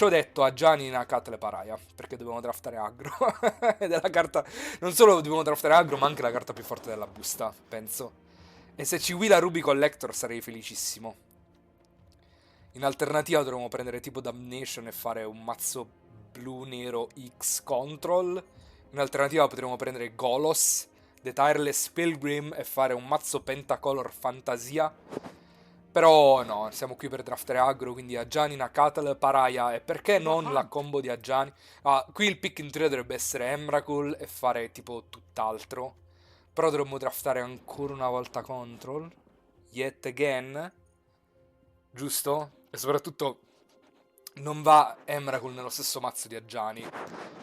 Ciò detto, a Gianni Nakat le paraia, perché dovevamo draftare aggro. Ed è la carta... Non solo dovevamo draftare aggro, ma anche la carta più forte della busta, penso. E se ci willa Ruby Collector sarei felicissimo. In alternativa dovremmo prendere tipo Damnation e fare un mazzo blu-nero X Control. In alternativa potremmo prendere Golos, The Tireless Pilgrim e fare un mazzo Pentacolor Fantasia. Però no, siamo qui per draftare aggro, quindi Ajani, Nakatal, Paraia e perché non la combo di Ajani? Ah, qui il pick in teoria dovrebbe essere Emrakul e fare tipo tutt'altro. Però dovremmo draftare ancora una volta Control. Yet again. Giusto? E soprattutto non va Emrakul nello stesso mazzo di Ajani.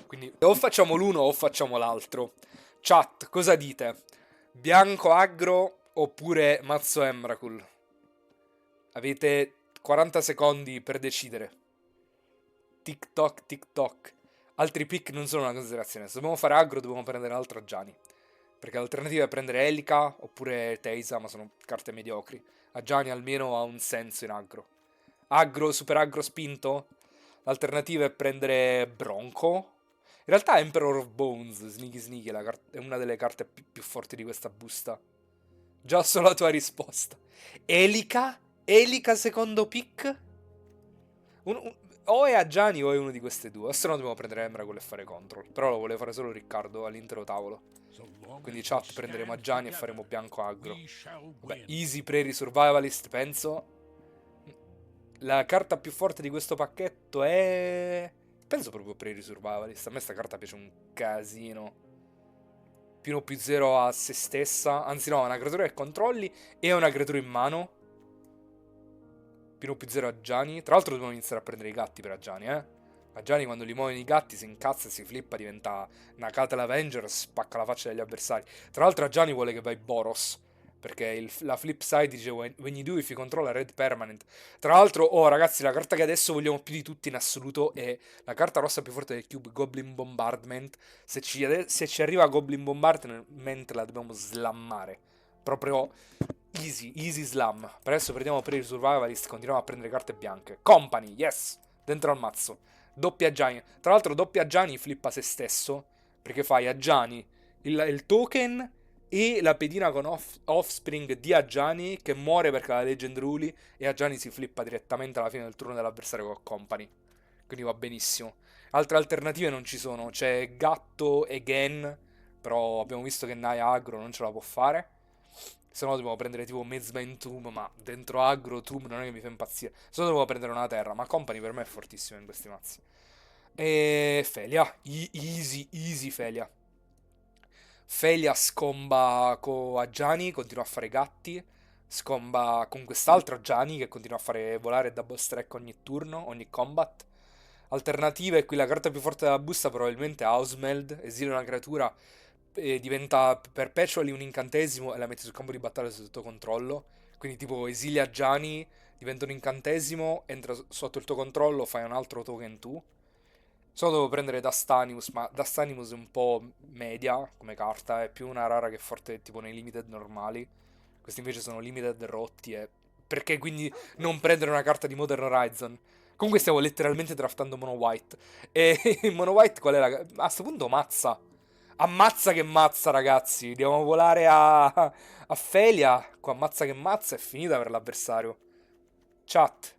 Quindi o facciamo l'uno o facciamo l'altro. Chat, cosa dite? Bianco aggro oppure mazzo Emrakul? Avete 40 secondi per decidere. Tic toc, tic toc. Altri pick non sono una considerazione. Se dobbiamo fare aggro, dobbiamo prendere l'altro Ajani. Perché l'alternativa è prendere Elika oppure Teisa, ma sono carte mediocri. Ajani almeno ha un senso in aggro. Aggro, super aggro spinto. L'alternativa è prendere Bronco. In realtà Emperor of Bones, Sneaky Sneaky, è una delle carte più forti di questa busta. Già solo la tua risposta. Elika? Elika secondo pick? O è Ajani o è uno di queste due. O se no dobbiamo prendere Emrakul e fare control. Però lo voleva fare solo Riccardo all'intero tavolo. Quindi chat prenderemo Ajani e faremo bianco aggro. Vabbè, easy prairie survivalist, penso. La carta più forte di questo pacchetto è... Penso proprio prairie survivalist. A me sta carta piace un casino. Più 1 più 0 a se stessa. Anzi no, è una creatura che controlli e una creatura in mano. Più 1 più 0 a Gianni. Tra l'altro dobbiamo iniziare a prendere i gatti per Gianni, eh. A Gianni quando li muovono i gatti si incazza e si flippa, diventa una Catal Avenger, spacca la faccia degli avversari. Tra l'altro a Gianni vuole che vai Boros. Perché la flip side dice when you do if you control a red permanent. Tra l'altro, oh ragazzi, la carta che adesso vogliamo più di tutti in assoluto è la carta rossa più forte del cube, Goblin Bombardment. Se ci arriva Goblin Bombardment la dobbiamo slammare. Proprio easy, easy slam. Per adesso prendiamo per il survivalist, continuiamo a prendere carte bianche. Company, yes, dentro al mazzo. Doppia Gianni. Tra l'altro doppia Gianni flippa se stesso, perché fai a Gianni il token e la pedina con offspring di Ajani che muore perché la legend ruli e Ajani si flippa direttamente alla fine del turno dell'avversario con company. Quindi va benissimo. Altre alternative non ci sono. C'è Gatto e Gen, però abbiamo visto che Naya aggro non ce la può fare. Se no dobbiamo prendere tipo Mezman Tomb, ma dentro aggro Tomb non è che mi fa impazzire. Se no dobbiamo prendere una terra, ma company per me è fortissimo in questi mazzi. E Felia, easy, easy Felia. Felia scomba con Ajani, continua a fare gatti. Scomba con quest'altro Ajani che continua a fare volare double strike ogni turno, ogni combat. Alternative, qui la carta più forte della busta probabilmente è Housemeld, esilia una creatura e diventa perpetually un incantesimo e la metti sul campo di battaglia sotto controllo. Quindi tipo esilia Ajani, diventa un incantesimo, entra sotto il tuo controllo, fai un altro token tu. Solo devo prendere Dastanimus, ma Dastanimus è un po' media come carta, è più una rara che forte tipo nei limited normali. Questi invece sono limited rotti e... Perché quindi non prendere una carta di Modern Horizon? Comunque stiamo letteralmente draftando Mono White. E in Mono White qual è la... A sto punto mazza. Ammazza che mazza, ragazzi. Dobbiamo volare a Felia. Qua ammazza che mazza è finita per l'avversario. Chat.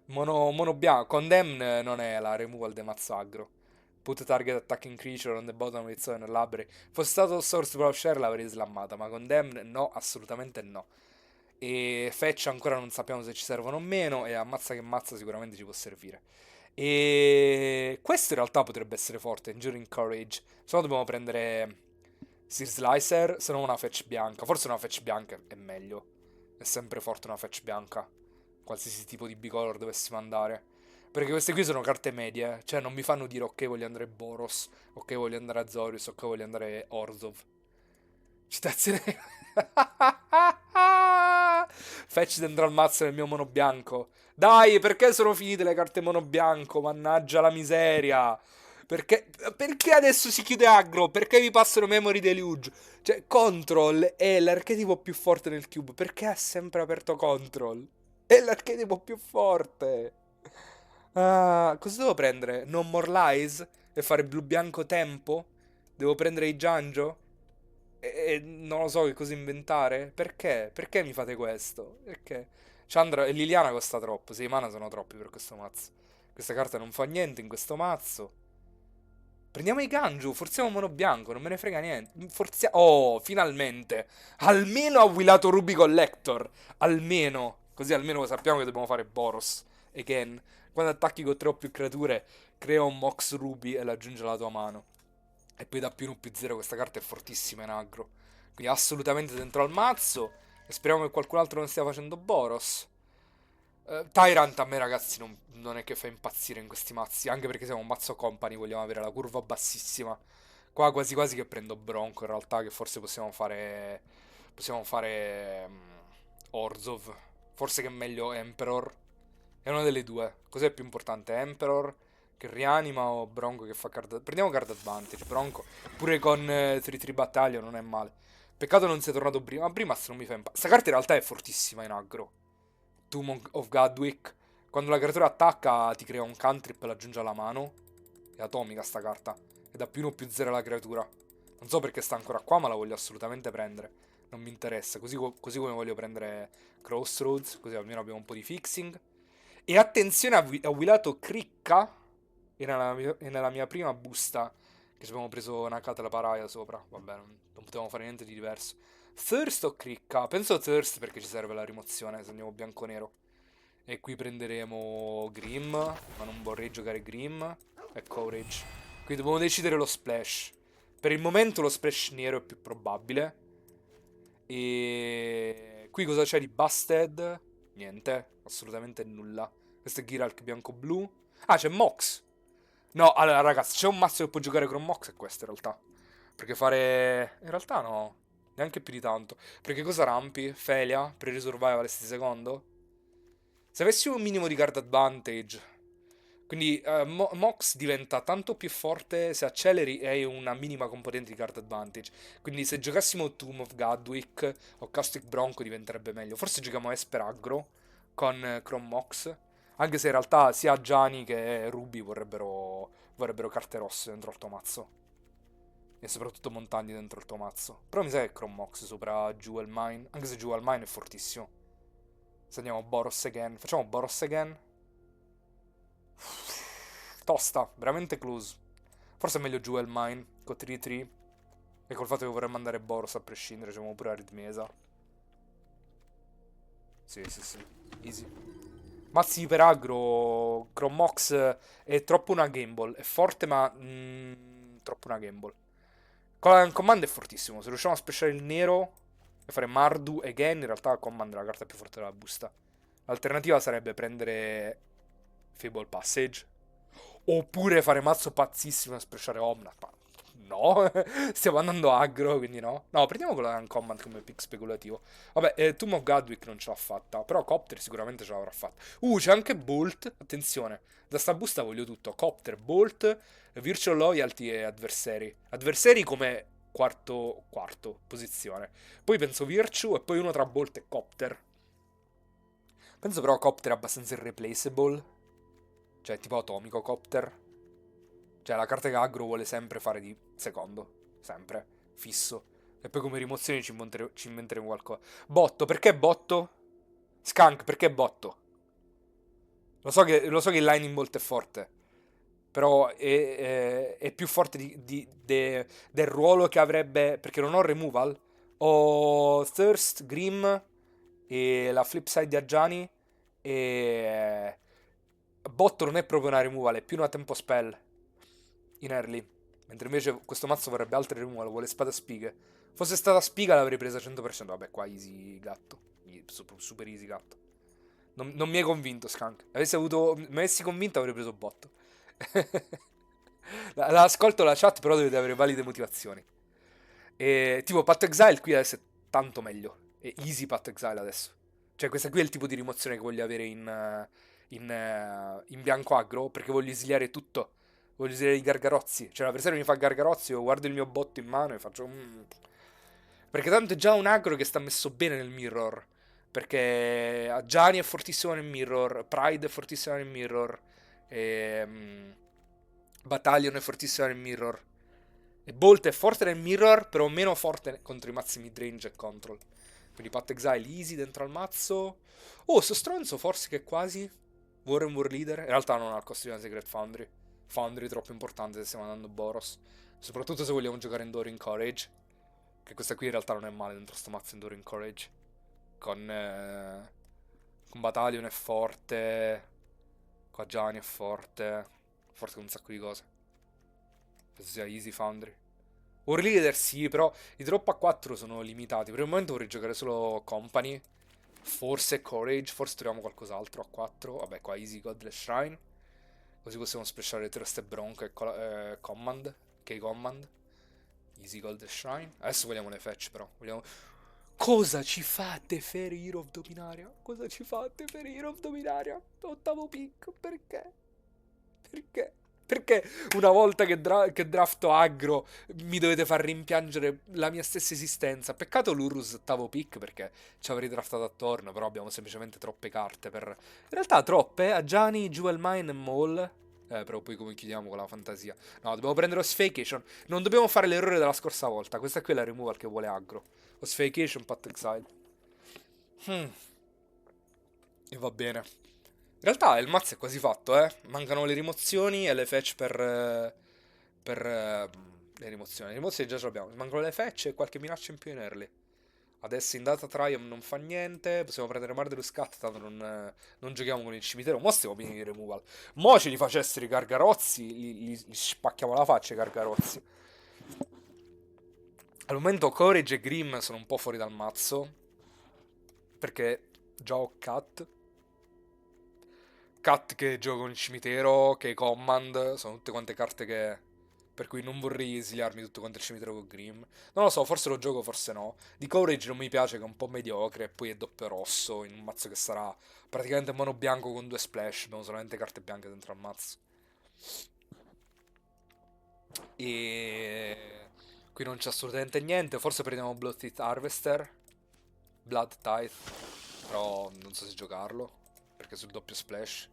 Mono bianco. Condemn non è la removal de Mazzagro. Put target attacking creature on the bottom of its own library. Fosse stato Source Plowshare l'avrei slammata, ma Condemn no, assolutamente no. E Fetch ancora non sappiamo se ci servono o meno, e ammazza che mazza sicuramente ci può servire. E questo in realtà potrebbe essere forte, Enduring Courage. Se no dobbiamo prendere Sear Slicer, se no una Fetch bianca. Forse una Fetch bianca è meglio. È sempre forte una Fetch bianca. Qualsiasi tipo di bicolor dovessimo andare. Perché queste qui sono carte medie, cioè non mi fanno dire ok voglio andare Boros, ok voglio andare Azorius, ok voglio andare Orzhov. Citazione... Fetch dentro al mazzo del mio mono bianco. Dai, perché sono finite le carte mono bianco? Mannaggia la miseria. Perché adesso si chiude aggro? Perché vi passano Memory Deluge? Cioè, Control è l'archetipo più forte nel cube. Perché ha sempre aperto Control? È l'archetipo più forte. Ah, cosa devo prendere? No More Lies? E fare blu-bianco tempo? Devo prendere i Giangio? E non lo so che cosa inventare? Perché? Perché mi fate questo? Perché? Chandra e Liliana costa troppo. 6 mana sono troppi per questo mazzo. Questa carta non fa niente in questo mazzo. Prendiamo i Ganju, forziamo mono bianco, non me ne frega niente. Oh, finalmente! Almeno ha willato Ruby Collector. Almeno. Così almeno sappiamo che dobbiamo fare Boros. Again. Quando attacchi con 3 o più creature, crea un Mox Ruby e l'aggiunge alla tua mano. E poi da più 1 più 0 questa carta è fortissima in aggro. Quindi assolutamente dentro al mazzo. E speriamo che qualcun altro non stia facendo Boros. Tyrant a me ragazzi non è che fa impazzire in questi mazzi. Anche perché siamo un mazzo company, vogliamo avere la curva bassissima. Qua quasi quasi che prendo Bronco in realtà, che forse possiamo fare... Possiamo fare... Orzhov. Forse che è meglio Emperor. È una delle due. Cos'è più importante? Emperor che rianima o Bronco che fa card... Prendiamo card advantage. Bronco pure con 3-3 battaglia non è male. Peccato non sia tornato prima. Ma prima non mi fa impazzire. Questa carta in realtà è fortissima in aggro. Tomb of Godwick. Quando la creatura attacca ti crea un cantrip e l'aggiunge alla mano. È atomica sta carta. E da più 1 più 0 alla creatura. Non so perché sta ancora qua, ma la voglio assolutamente prendere. Non mi interessa. Così come voglio prendere Crossroads. Così almeno abbiamo un po' di fixing. E attenzione, ha willato Cricca. E nella mia prima busta. Che ci abbiamo preso una Catala Paraia sopra. Vabbè, non potevamo fare niente di diverso. Thirst o Cricca? Penso Thirst perché ci serve la rimozione se andiamo bianco-nero. E qui prenderemo Grim, ma non vorrei giocare Grim. E Courage. Qui dobbiamo decidere lo splash. Per il momento lo splash nero è più probabile. E qui cosa c'è di Busted? Niente, assolutamente nulla. Questo è Giralk bianco-blu. Ah, c'è Mox. No, allora ragazzi, c'è un mazzo che può giocare con Mox, è questo in realtà. Perché fare... In realtà no, neanche più di tanto. Perché cosa rampi? Felia? Pre-resurvival sti secondo? Se avessi un minimo di card advantage... Quindi Mox diventa tanto più forte se acceleri e hai una minima componente di card advantage. Quindi se giocassimo Tomb of Godwick o Caustic Bronco diventerebbe meglio. Forse giochiamo Esper Aggro con Chrome Mox. Anche se in realtà sia Gianni che Ruby vorrebbero carte rosse dentro il tuo mazzo. E soprattutto Montagni dentro il tuo mazzo. Però mi sa che è Chrome Mox sopra Jewel Mine. Anche se Jewel Mine è fortissimo. Se andiamo Boros again. Facciamo Boros again. Tosta, veramente close. Forse è meglio Jewel Mine con 3-3. E col fatto che vorremmo andare Boros a prescindere, facciamo pure Aritmesa. Sì, sì, sì. Easy. Mazzi per aggro. Chromox è troppo una gamble. È forte, ma. Troppo una gamble. Command è fortissimo. Se riusciamo a speciare il nero e fare Mardu again, in realtà Command è la carta più forte della busta. L'alternativa sarebbe prendere Fable Passage. Oppure fare mazzo pazzissimo e speciare Omnat. Ma no, stiamo andando aggro, quindi no. No, prendiamo quella Uncommand come pick speculativo. Vabbè, Tomb of Godwick non ce l'ha fatta, però Copter sicuramente ce l'avrà fatta. C'è anche Bolt, attenzione. Da sta busta voglio tutto. Copter, Bolt, Virtual Loyalty e avversari. Avversari come quarto posizione. Poi penso Virtue e poi uno tra Bolt e Copter. Penso però Copter è abbastanza irreplaceable. Cioè, tipo atomico Copter. Cioè, la carta che aggro vuole sempre fare di secondo. Sempre. Fisso. E poi come rimozioni ci inventeremo qualcosa. Botto, perché botto? Skunk, perché botto? Lo so che il Lightning Bolt è forte. Però è più forte del ruolo che avrebbe. Perché non ho removal. Ho Thirst, Grim e la flip side di Aggiani. E. Botto non è proprio una removal, è più una tempo spell in early. Mentre invece questo mazzo vorrebbe altre removal, vuole spada spighe. Fosse stata spiga l'avrei presa 100%. Vabbè, qua easy gatto. Super easy gatto. Non mi hai convinto, Skunk. Mi avessi convinto avrei preso botto. Ascolto la chat, però dovete avere valide motivazioni. E tipo Path Exile qui adesso è tanto meglio. È easy Path Exile adesso. Cioè questa qui è il tipo di rimozione che voglio avere in bianco aggro, perché voglio esiliare tutto. Voglio esiliare i gargarozzi. Cioè l'avversario mi fa gargarozzi, io guardo il mio botto in mano e faccio... Perché tanto è già un aggro che sta messo bene nel mirror. Perché Gianni è fortissimo nel mirror, Pride è fortissimo nel mirror. Battalion è fortissima nel mirror. E Bolt è forte nel mirror, però meno forte contro i mazzi midrange e control. Quindi Path Exile easy dentro al mazzo. Oh, sto stronzo forse che è quasi Warren War Leader. In realtà non ha il costo di una Secret Foundry. Foundry troppo importante se stiamo andando Boros. Soprattutto se vogliamo giocare Enduring Courage. Che questa qui in realtà non è male dentro sto mazzo Enduring Courage. Con Battalion è forte. Qua Gianni è forte. Forte con un sacco di cose. Penso sia easy Foundry. War Leader sì, però i drop a 4 sono limitati. Per il momento vorrei giocare solo Company. Forse Courage, forse troviamo qualcos'altro a 4. Vabbè, qua Easy Godless Shrine. Così possiamo splashare Trust e Bronco e Command. K-Command. Easy Godless Shrine. Adesso vogliamo le fetch però. Vogliamo... Cosa ci fa Teferi Hero of Dominaria? Cosa ci fa Teferi Hero of Dominaria? Ottavo pick, perché? Perché? Perché una volta che drafto aggro mi dovete far rimpiangere la mia stessa esistenza? Peccato l'Urus ottavo pick perché ci avrei draftato attorno, però abbiamo semplicemente troppe carte per... In realtà troppe, Ajani, Jewel Mine e Maul. Però poi come chiudiamo con la fantasia? No, dobbiamo prendere Osfacation. Non dobbiamo fare l'errore della scorsa volta. Questa qui è la removal che vuole aggro. Osfacation, Path Exile. E va bene. In realtà il mazzo è quasi fatto, eh. Mancano le rimozioni e le fetch le rimozioni. Le rimozioni già ce l'abbiamo. Mancano le fetch e qualche minaccia in più in early. Adesso in data Triumph non fa niente. Possiamo prendere Murderous Cat, tanto non giochiamo con il cimitero. Mo stiamo pieni di removal. Mo ce li facessero i Gargarozzi. Li spacchiamo la faccia i Gargarozzi. Al momento Courage e Grim sono un po' fuori dal mazzo. Perché già ho Cat. Cat che gioca con il cimitero, che Command, sono tutte quante carte che... Per cui non vorrei esiliarmi tutto quanto il cimitero con Grim. Non lo so, forse lo gioco, forse no. Di Courage non mi piace, che è un po' mediocre, e poi è doppio rosso, in un mazzo che sarà praticamente mono bianco con 2 splash. Abbiamo solamente carte bianche dentro al mazzo. E... Qui non c'è assolutamente niente, forse prendiamo Blood Tithe Harvester. Blood Tithe, però non so se giocarlo, perché sul doppio splash.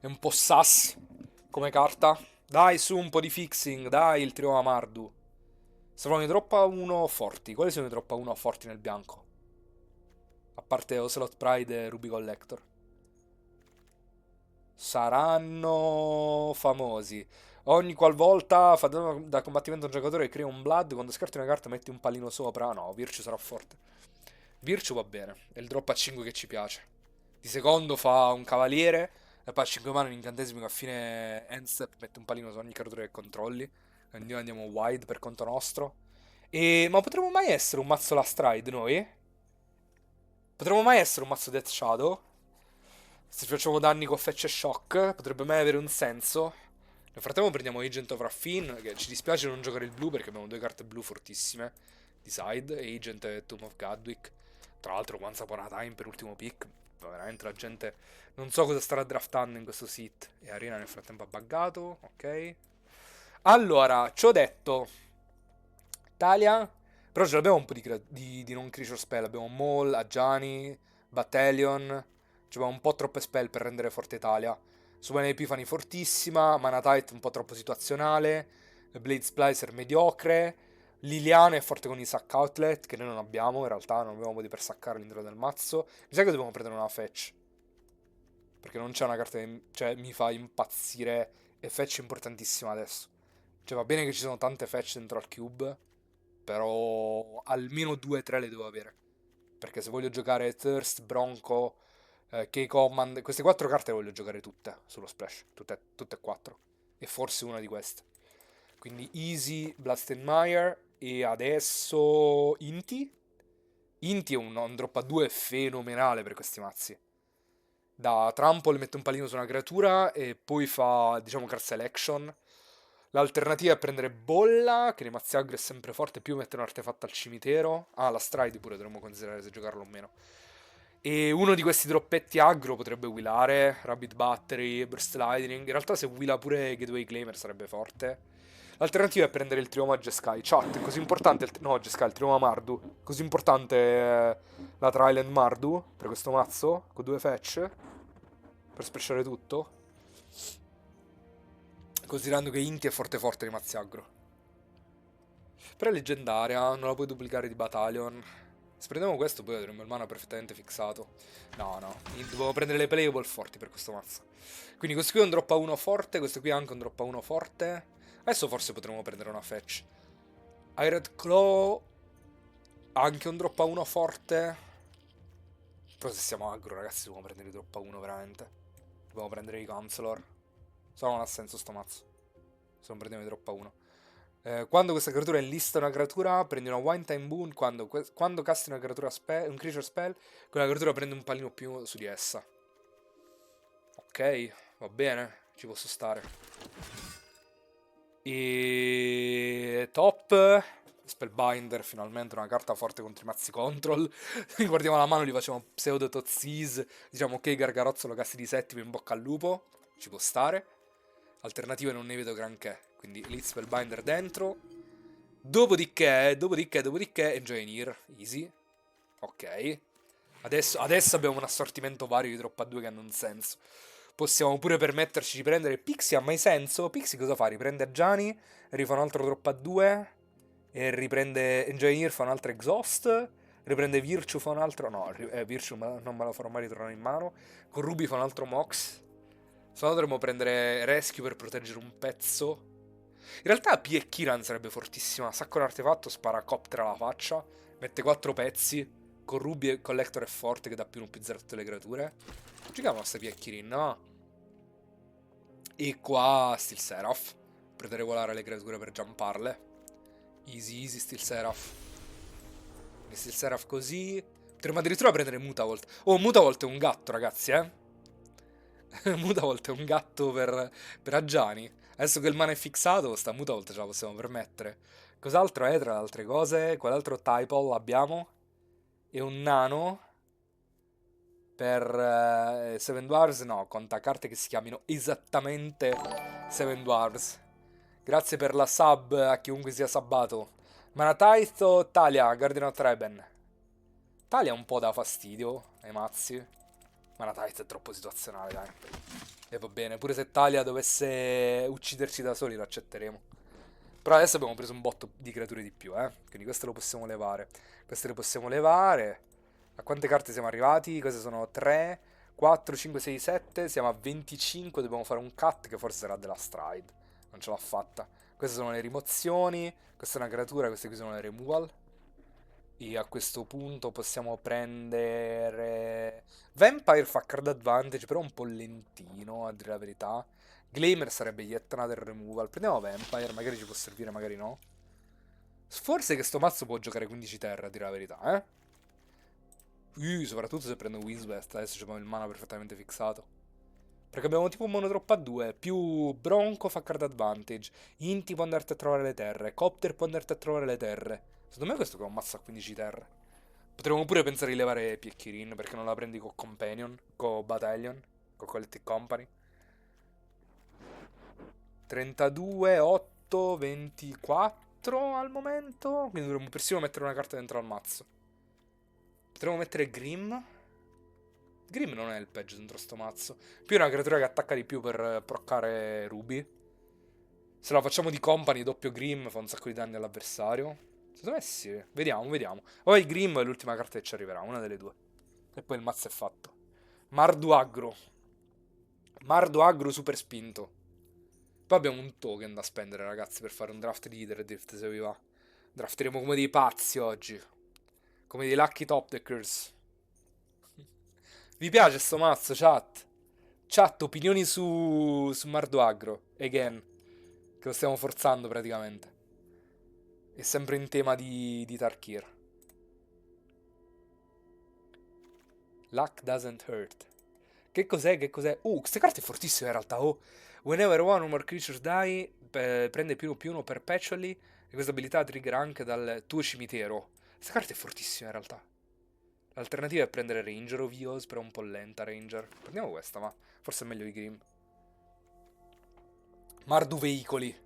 È un po' sass come carta. Dai, su un po' di fixing. Dai, il trio Amardu. Servono i drop a 1 forti. Quali sono i drop a 1 forti nel bianco? A parte Ocelot Pride e Ruby Collector. Saranno famosi. Ogni qualvolta fa da combattimento un giocatore e crea un blood, quando scarti una carta metti un pallino sopra. No, Virtue sarà forte. Virtue va bene. È il drop a 5 che ci piace. Di secondo fa un cavaliere. E poi a 5 mani un incantesimo che a fine end step mette un pallino su ogni creatura che controlli. Quindi noi andiamo wide per conto nostro. Ma potremmo mai essere un mazzo la stride noi? Potremmo mai essere un mazzo Death Shadow? Se ci facciamo danni con Fetch e Shock, potrebbe mai avere un senso. Nel frattempo prendiamo Agent of Raffin, che ci dispiace non giocare il blu perché abbiamo 2 carte blu fortissime di side, Agent e Tomb of Gadwick. Tra l'altro Once Upon a Time per ultimo pick. Veramente la gente non so cosa starà draftando in questo sit. E Arena nel frattempo ha buggato, ok. Allora, ci ho detto Italia, però ce l'abbiamo un po' di non creature spell. Abbiamo Maul, Ajani, Battalion. Ci abbiamo un po' troppe spell per rendere forte Italia. Sublime Epiphany fortissima, Mana Tithe un po' troppo situazionale, Blade Splicer mediocre, Liliana è forte con i Sack Outlet, che noi non abbiamo, in realtà non abbiamo modi per saccare all'interno del mazzo. Mi sa che dobbiamo prendere una fetch, perché non c'è una carta che cioè, mi fa impazzire, e fetch è importantissima adesso. Cioè va bene che ci sono tante fetch dentro al cube, però almeno 2-3 le devo avere. Perché se voglio giocare Thirst, Bronco, K-Command, queste 4 carte le voglio giocare tutte sullo splash, tutte e 4. E forse una di queste. Quindi Easy, Blastenmire e adesso Inti. Inti è un drop a 2 fenomenale per questi mazzi. Da trample mette un pallino su una creatura e poi fa, diciamo, card selection. L'alternativa è prendere Bolla, che nei mazzi aggro è sempre forte, più mette un artefatto al cimitero. Ah, la stride pure dovremmo considerare se giocarlo o meno. E uno di questi droppetti aggro potrebbe willare, Rabbit Battery, Burst Lightning. In realtà se willa pure Gateway Claimer sarebbe forte. L'alternativa è prendere il trio Majeskai. Chat, è così importante no, Majeskai, il trio Mardu. Così importante la Tryland Mardu per questo mazzo, con 2 fetch, per splashare tutto. Considerando che Inti è forte forte di mazzi aggro. Però è leggendaria, non la puoi duplicare di Battalion. Se prendiamo questo poi avremo il mana perfettamente fissato. No, no, dovevo prendere le playable forti per questo mazzo. Quindi questo qui è un drop a 1 forte, questo qui è anche un drop a 1 forte. Adesso forse potremmo prendere una fetch. Ired Claw, anche un drop a 1 forte. Però se siamo aggro ragazzi dobbiamo prendere i drop a 1 veramente. Dobbiamo prendere i Counselor. Se no non ha senso sto mazzo. Se non prendiamo i drop a 1. Quando questa creatura enlista una creatura, prendi una One Time Boon. Quando casti una creatura un creature spell, quella creatura prende un pallino più su di essa. Ok, va bene, ci posso stare. E top Spellbinder, finalmente una carta forte contro i mazzi control. Guardiamo la mano, li facciamo pseudo Tozzies. Diciamo ok, Gargarozzolo, casti di settimo, in bocca al lupo. Ci può stare. Alternative non ne vedo granché. Quindi Elite Spellbinder dentro. Dopodiché, Engineer, easy. Ok. Adesso abbiamo un assortimento vario di drop a 2 che hanno un senso. Possiamo pure permetterci di prendere Pixie, ha mai senso? Pixie cosa fa? Riprende Gianni, rifà un altro drop a 2 e riprende Engineer, fa un altro Exhaust, riprende Virtue, fa un altro... No, Virtue non me lo farò mai ritornare in mano. Con Ruby fa un altro Mox. Se no dovremmo prendere Rescue per proteggere un pezzo. In realtà P e Kiran sarebbe fortissima. Sacco l'artefatto, spara Copter alla faccia, mette 4 pezzi. Con Ruby e Collector è forte che dà più 1 più 0 a tutte le creature. Giochiamo a sta P e Kirin, no? E qua Steel Seraph. Per regolare le creature per jumparle. Easy, easy Steel Seraph. Steel Seraph così. Potremmo addirittura prendere Mutavolt. Oh, Mutavolt è un gatto, ragazzi, eh. Mutavolt è un gatto per Aggiani. Adesso che il mana è fissato, sta Mutavolt ce la possiamo permettere. Cos'altro è tra le altre cose? Quell'altro Typal abbiamo? E un nano per Seven Dwarfs? No, conta carte che si chiamino esattamente Seven Dwarfs. Grazie per la sub a chiunque sia sabbato. Manatithe o Talia, Guardian of Treben? Talia un po' dà fastidio ai mazzi. Manatithe è troppo situazionale, dai. E va bene, pure se Talia dovesse ucciderci da soli lo accetteremo. Però adesso abbiamo preso un botto di creature di più, eh. Quindi questo lo possiamo levare. Queste le possiamo levare. A quante carte siamo arrivati? Queste sono 3, 4, 5, 6, 7. Siamo a 25. Dobbiamo fare un cut che forse sarà della stride. Non ce l'ha fatta. Queste sono le rimozioni. Questa è una creatura, queste qui sono le removal. E a questo punto possiamo prendere... Vampire fa card advantage, però un po' lentino, a dire la verità. Gleamer sarebbe yet another removal. Prendiamo Vampire, magari ci può servire, magari no. Forse che sto mazzo può giocare 15 terra, a dire la verità, eh. Soprattutto se prendo Wisbest, adesso abbiamo il mana perfettamente fissato. Perché abbiamo tipo un monodrop a 2, più Bronco fa card advantage, Inti può andarti a trovare le terre, Copter può andarti a trovare le terre. Secondo me questo è un mazzo a 15 terre. Potremmo pure pensare di levare Piecchirin, perché non la prendi con Companion, con Battalion, con Collective Company. 32, 8, 24 al momento, quindi dovremmo persino mettere una carta dentro al mazzo. Potremmo mettere Grim. Grim non è il peggio dentro sto mazzo. Più è una creatura che attacca di più per proccare Ruby. Se la facciamo di company, doppio Grim fa un sacco di danni all'avversario. Secondo me sì. Vediamo, vediamo. Poi Grim è l'ultima carta che ci arriverà, una delle due. E poi il mazzo è fatto. Mardu Agro. Mardu Agro super spinto. Poi abbiamo un token da spendere, ragazzi, per fare un draft leader e drift se vi va. Drafteremo come dei pazzi oggi. Come dei lucky top deckers. Vi piace sto mazzo, chat? Chat, opinioni su Mardo Agro. Again. Che lo stiamo forzando praticamente. È sempre in tema di Tarkir. Luck doesn't hurt. Che cos'è? Che cos'è? Queste carte è fortissima in realtà. Oh. Whenever one or more creatures die, prende più uno perpetually. E questa abilità trigger anche dal tuo cimitero. Questa carta è fortissima in realtà. L'alternativa è prendere Ranger o Vios, però è un po' lenta Ranger. Prendiamo questa, ma forse è meglio di Grim. Mardu Veicoli.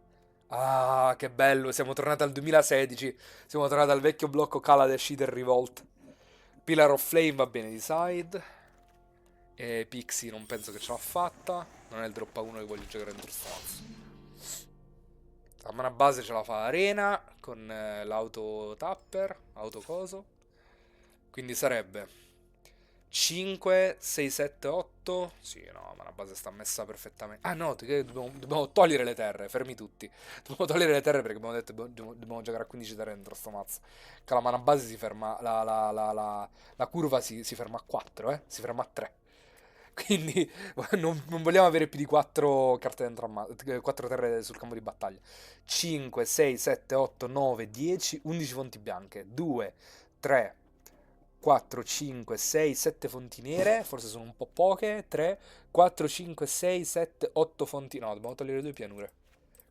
Ah, che bello, siamo tornati al 2016. Siamo tornati al vecchio blocco Kaladesh Eater Revolt. Pillar of Flame va bene di side. E Pixie non penso che ce l'ha fatta. Non è il drop a 1 che voglio giocare dentro sto mazzo. mana base ce la fa Arena con l'auto tapper, autocoso. Quindi sarebbe 5, 6, 7, 8. Sì, no, mana base sta messa perfettamente. Ah no, dobbiamo togliere le terre, fermi tutti. Dobbiamo togliere le terre perché abbiamo detto dobbiamo giocare a 15 terre dentro sto mazzo. Che la mana base si ferma, la curva si ferma a 4, si ferma a 3. Quindi non vogliamo avere più di 4 carte dentro 4 terre sul campo di battaglia. 5, 6, 7, 8, 9, 10, 11 fonti bianche. 2, 3, 4, 5, 6, 7 fonti nere. Forse sono un po' poche. 3, 4, 5, 6, 7, 8 fonti... No, dobbiamo togliere 2 pianure.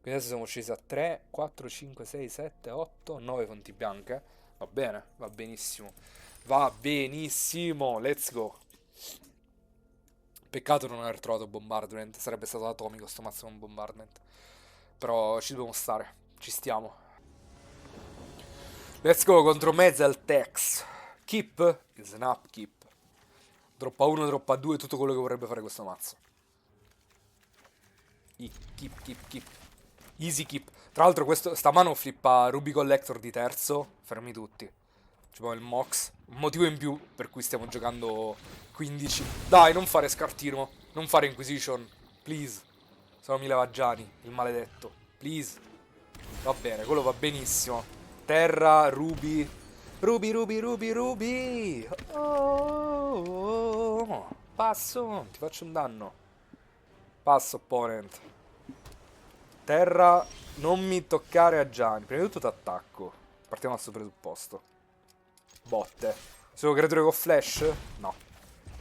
Quindi adesso siamo scesi a 3, 4, 5, 6, 7, 8, 9 fonti bianche. Va bene, va benissimo. Va benissimo, let's go. Peccato non aver trovato bombardment. Sarebbe stato atomico sto mazzo con bombardment. Però ci dobbiamo stare. Ci stiamo. Let's go contro Mezzaltex. Keep is an upkeep. Droppa 1, droppa 2, tutto quello che vorrebbe fare questo mazzo. Keep. Easy keep. Tra l'altro sta mano flippa Ruby Collector di terzo. Fermi tutti. C'è il Mox. Un motivo in più per cui stiamo giocando 15. Dai, non fare Scartino. Non fare Inquisition. Please. Sono Milevaggiani, il maledetto. Please. Va bene, quello va benissimo. Terra, Ruby. Ruby. Oh. Passo. Ti faccio un danno. Passo, opponent. Terra, non mi toccare a Gianni. Prima di tutto t'attacco. Partiamo dal suo presupposto. Botte. Sono creature con flash? No.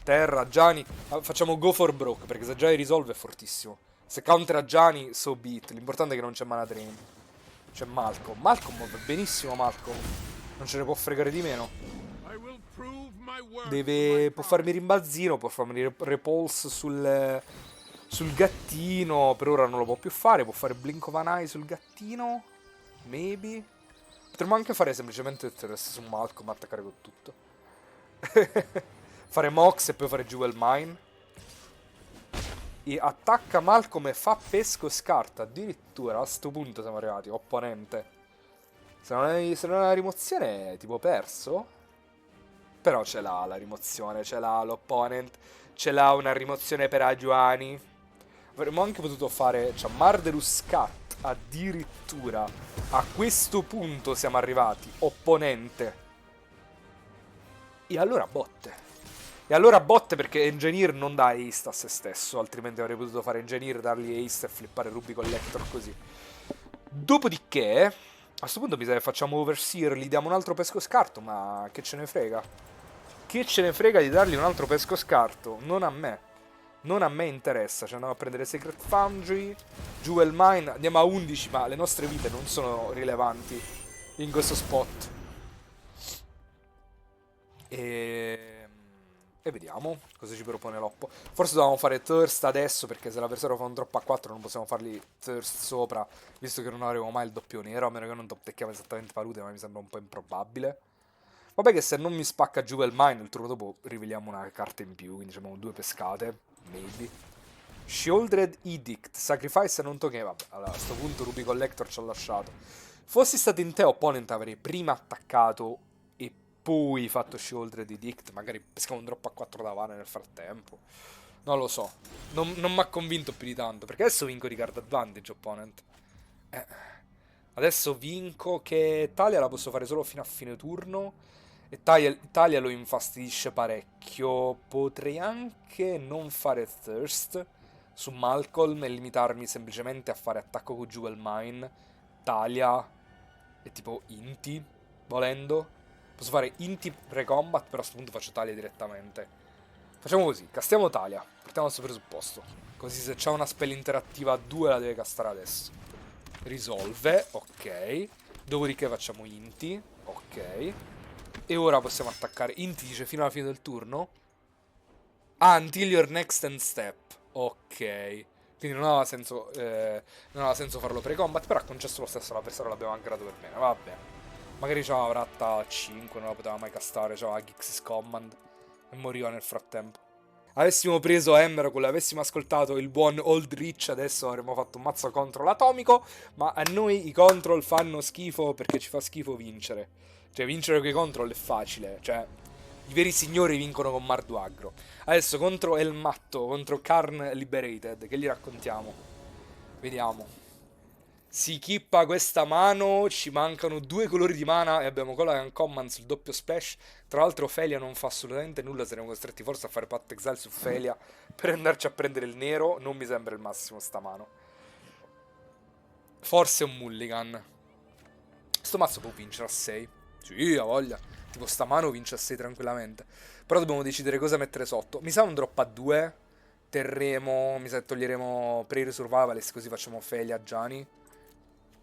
Terra, Gianni. Facciamo go for broke, perché se Gianni risolve è fortissimo. Se counter a Gianni, so beat. L'importante è che non c'è mana drain. C'è Malcolm. Malcolm va benissimo, Malcolm. Non ce ne può fregare di meno. Può farmi rimbalzino, può farmi repulse sul gattino. Per ora non lo può più fare. Può fare Blink of an Eye sul gattino. Maybe. Potremmo anche fare semplicemente Thirst su Malcolm, attaccare con tutto. Fare Mox e poi fare Jewel Mine. E attacca Malcolm e fa pesco scarta. Addirittura a sto punto siamo arrivati. Opponente. Se non è una rimozione tipo perso. Però ce l'ha la rimozione. Ce l'ha l'opponent. Ce l'ha una rimozione per Ajuani. Avremmo anche potuto fare Marderus Cat. Addirittura. A questo punto siamo arrivati. Opponente. E allora botte. E allora botte perché Engineer non dà haste a se stesso. Altrimenti avrei potuto fare Engineer, dargli haste e flippare Ruby Collector così. Dopodiché, a questo punto mi sa che facciamo Overseer, gli diamo un altro pesco scarto. Ma che ce ne frega? Che ce ne frega di dargli un altro pesco scarto? Non a me. Non a me interessa. Ci andiamo a prendere Sacred Foundry, Jewel Mine. Andiamo a 11, ma le nostre vite non sono rilevanti in questo spot. E vediamo cosa ci propone Loppo. Forse dovevamo fare Thirst adesso, perché se l'avversario fa un drop a 4 non possiamo fargli Thirst sopra, visto che non avremo mai il doppio nero, a meno che non top deckiamo esattamente Palude, ma mi sembra un po' improbabile. Vabbè che se non mi spacca Jewel Mine, il turno dopo riveliamo una carta in più, quindi abbiamo 2 pescate, maybe. Shieldred Edict, Sacrifice e non token. Vabbè, allora a questo punto Ruby Collector ci ha lasciato. Fossi stato in te, opponent, avrei prima attaccato e poi fatto Shieldred Edict. Magari pescavo un drop a 4 da Vane nel frattempo. Non lo so. Non mi ha convinto più di tanto. Perché adesso vinco di card advantage, opponent. Adesso vinco che Talia la posso fare solo fino a fine turno. E Talia lo infastidisce parecchio. Potrei anche non fare Thirst su Malcolm e limitarmi semplicemente a fare attacco con Jewel Mine, Talia e tipo Inti, volendo. Posso fare Inti pre-combat, però a questo punto faccio Talia direttamente. Facciamo così, castiamo Talia, partiamo dal suo presupposto. Così se c'è una spell interattiva a 2 la deve castare adesso. Risolve, ok. Dopodiché facciamo Inti, ok. E ora possiamo attaccare. Inti dice fino alla fine del turno. Ah, until your next end step. Ok. Quindi non aveva senso farlo pre-combat, però ha concesso lo stesso all'avversario, l'abbiamo anche dato per bene. Va bene. Magari c'aveva Vratta a 5, non la poteva mai castare, c'aveva Gixis Command e moriva nel frattempo. avessimo preso Emrakul, avessimo ascoltato il buon Old Rich, adesso avremmo fatto un mazzo control atomico, ma a noi i control fanno schifo perché ci fa schifo vincere. Cioè, vincere con i control è facile, cioè, i veri signori vincono con Marduagro. Adesso contro El Matto, contro Karn Liberated, che gli raccontiamo? Vediamo. Si kippa questa mano, ci mancano 2 colori di mana e abbiamo Colagan Command sul doppio splash. Tra l'altro Felia non fa assolutamente nulla, saremo costretti forse a fare Path Exile su Felia per andarci a prendere il nero. Non mi sembra il massimo sta mano. Forse un mulligan. Sto mazzo può vincere a 6. Sì, ha voglia. Tipo sta mano vince a 6 tranquillamente. Però dobbiamo decidere cosa mettere sotto. Mi sa un drop a 2. Terremo, mi sa che toglieremo Prayer Survivalist, così facciamo Felia Gianni.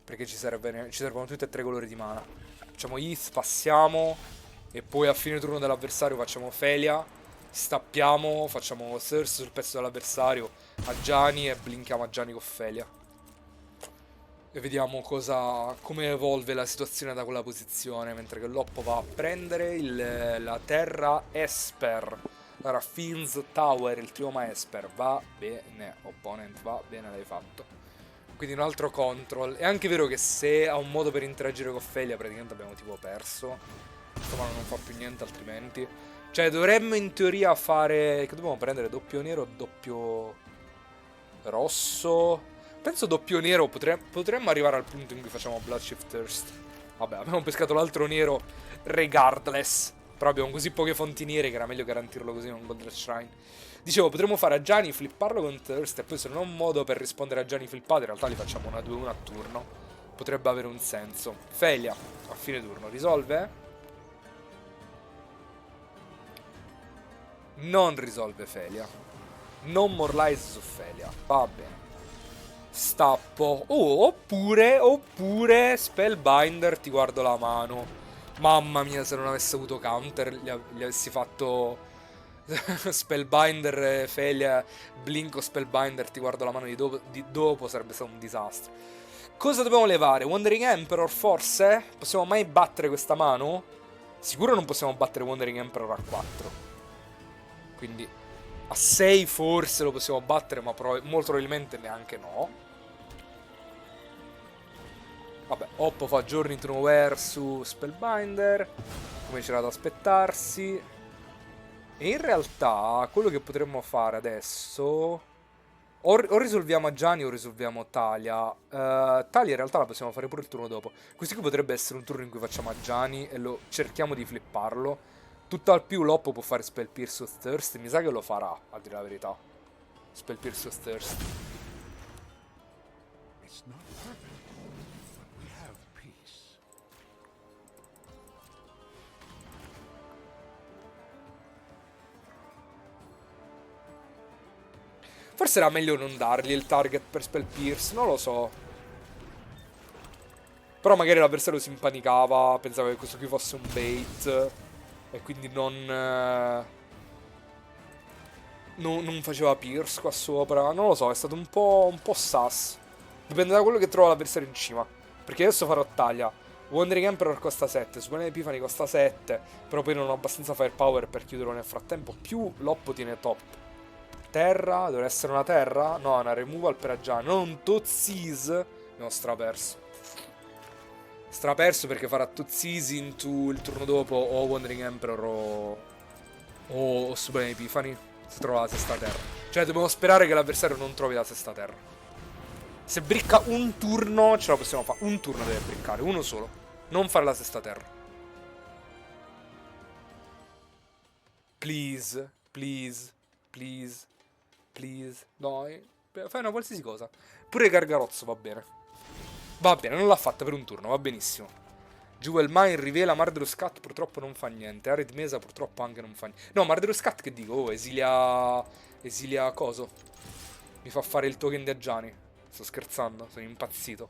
Perché ci servono tutti e 3 colori di mana. Facciamo Heath, passiamo. E poi a fine turno dell'avversario facciamo Felia. Stappiamo, facciamo Thirst sul pezzo dell'avversario a Gianni e blinkiamo a Gianni con Felia. E vediamo come evolve la situazione da quella posizione. Mentre che Loppo va a prendere la terra Esper. Allora, Fiends Tower, il trioma Esper. Va bene, opponent, va bene, l'hai fatto. Quindi un altro control. È anche vero che se ha un modo per interagire con Felia, praticamente abbiamo tipo perso. Insomma, non fa più niente altrimenti. Cioè, dovremmo in teoria fare... Che dobbiamo prendere? Doppio nero o doppio rosso? Penso doppio nero. Potremmo arrivare al punto in cui facciamo Bloodshift Thirst. Vabbè, abbiamo pescato l'altro nero regardless. Però abbiamo così poche fonti nere che era meglio garantirlo così con Goldred Shrine. Dicevo, potremmo fare a Gianni, flipparlo con Thirst e poi se non ho un modo per rispondere a Gianni flippato, in realtà li facciamo una 2-1 a turno. Potrebbe avere un senso. Felia, a fine turno, risolve? Non risolve Felia. Non Morlize su Felia. Va bene. Stappo. Oh, oppure Spellbinder, ti guardo la mano. Mamma mia, se non avessi avuto counter, gli avessi fatto... Spellbinder, Felia, Blinko, Spellbinder, ti guardo la mano di dopo, sarebbe stato un disastro. Cosa dobbiamo levare? Wandering Emperor, forse? Possiamo mai battere questa mano? Sicuro non possiamo battere Wandering Emperor a 4. Quindi a 6 forse lo possiamo battere, ma molto probabilmente neanche no. Vabbè, Oppo fa Journey to Nowhere su Spellbinder, come c'era da aspettarsi. E in realtà quello che potremmo fare adesso... O risolviamo a Gianni o risolviamo Talia. Talia in realtà la possiamo fare pure il turno dopo. Questo qui potrebbe essere un turno in cui facciamo a Gianni e lo cerchiamo di flipparlo. Tutt'al più Loppo può fare Spell Pierce o Thirst. Mi sa che lo farà, a dire la verità. Spell Pierce o Thirst. Forse era meglio non dargli il target per Spell Pierce, non lo so. Però magari l'avversario si impanicava, pensava che questo qui fosse un bait e quindi non faceva Pierce qua sopra. Non lo so, è stato un po' sus. Dipende da quello che trova l'avversario in cima. Perché adesso farò taglia. Wandering Emperor costa 7, Supreme Epiphany costa 7, però poi non ho abbastanza firepower per chiuderlo nel frattempo. Più Loppo tiene top. Terra, dovrebbe essere una terra? No, una removal per Agiani. Non un Tozis. Abbiamo straperso. Straperso perché farà Tozis into il turno dopo o Wandering Emperor o Supreme Epiphany. Se trova la sesta terra. Cioè dobbiamo sperare che l'avversario non trovi la sesta terra. Se bricca un turno ce la possiamo fare. Un turno deve briccare, uno solo. Non fare la sesta terra. Please, please, please. Please, dai. Fai una qualsiasi cosa. Pure Gargarozzo va bene. Va bene, non l'ha fatta per un turno, va benissimo. Jewel Mine rivela Mardrus Cat, purtroppo non fa niente. Arid Mesa purtroppo anche non fa niente. No, Mardrus Cat che dico? Oh, esilia coso. Mi fa fare il token di Agiani. Sto scherzando, sono impazzito.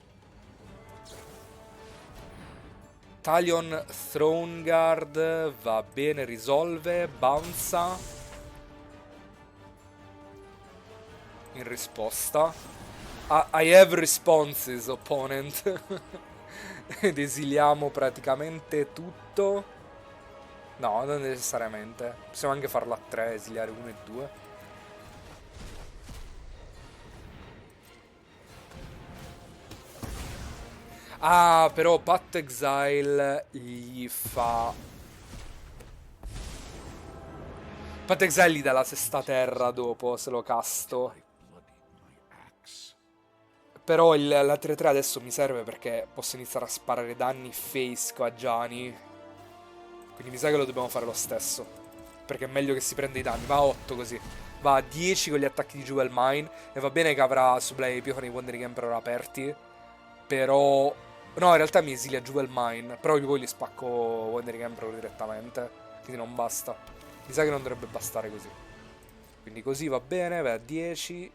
Talion Throne Guard va bene, risolve, bounce. In risposta I have responses, opponent. Ed esiliamo praticamente tutto. No, non necessariamente. Possiamo anche farla a 3, esiliare 1 e 2. Ah, però Path Exile gli fa... Path Exile gli dà la sesta terra dopo, se lo casto. Però la 3-3 adesso mi serve perché posso iniziare a sparare danni face a Gianni. Quindi mi sa che lo dobbiamo fare lo stesso. Perché è meglio che si prenda i danni. Va a 8 così. Va a 10 con gli attacchi di Jewel Mine. E va bene che avrà Sublime Epiphany e Wandering Emperor aperti. Però... No, in realtà mi esilia Jewel Mine. Però io poi gli spacco Wandering Emperor direttamente. Quindi non basta. Mi sa che non dovrebbe bastare così. Quindi così va bene. Va a 10.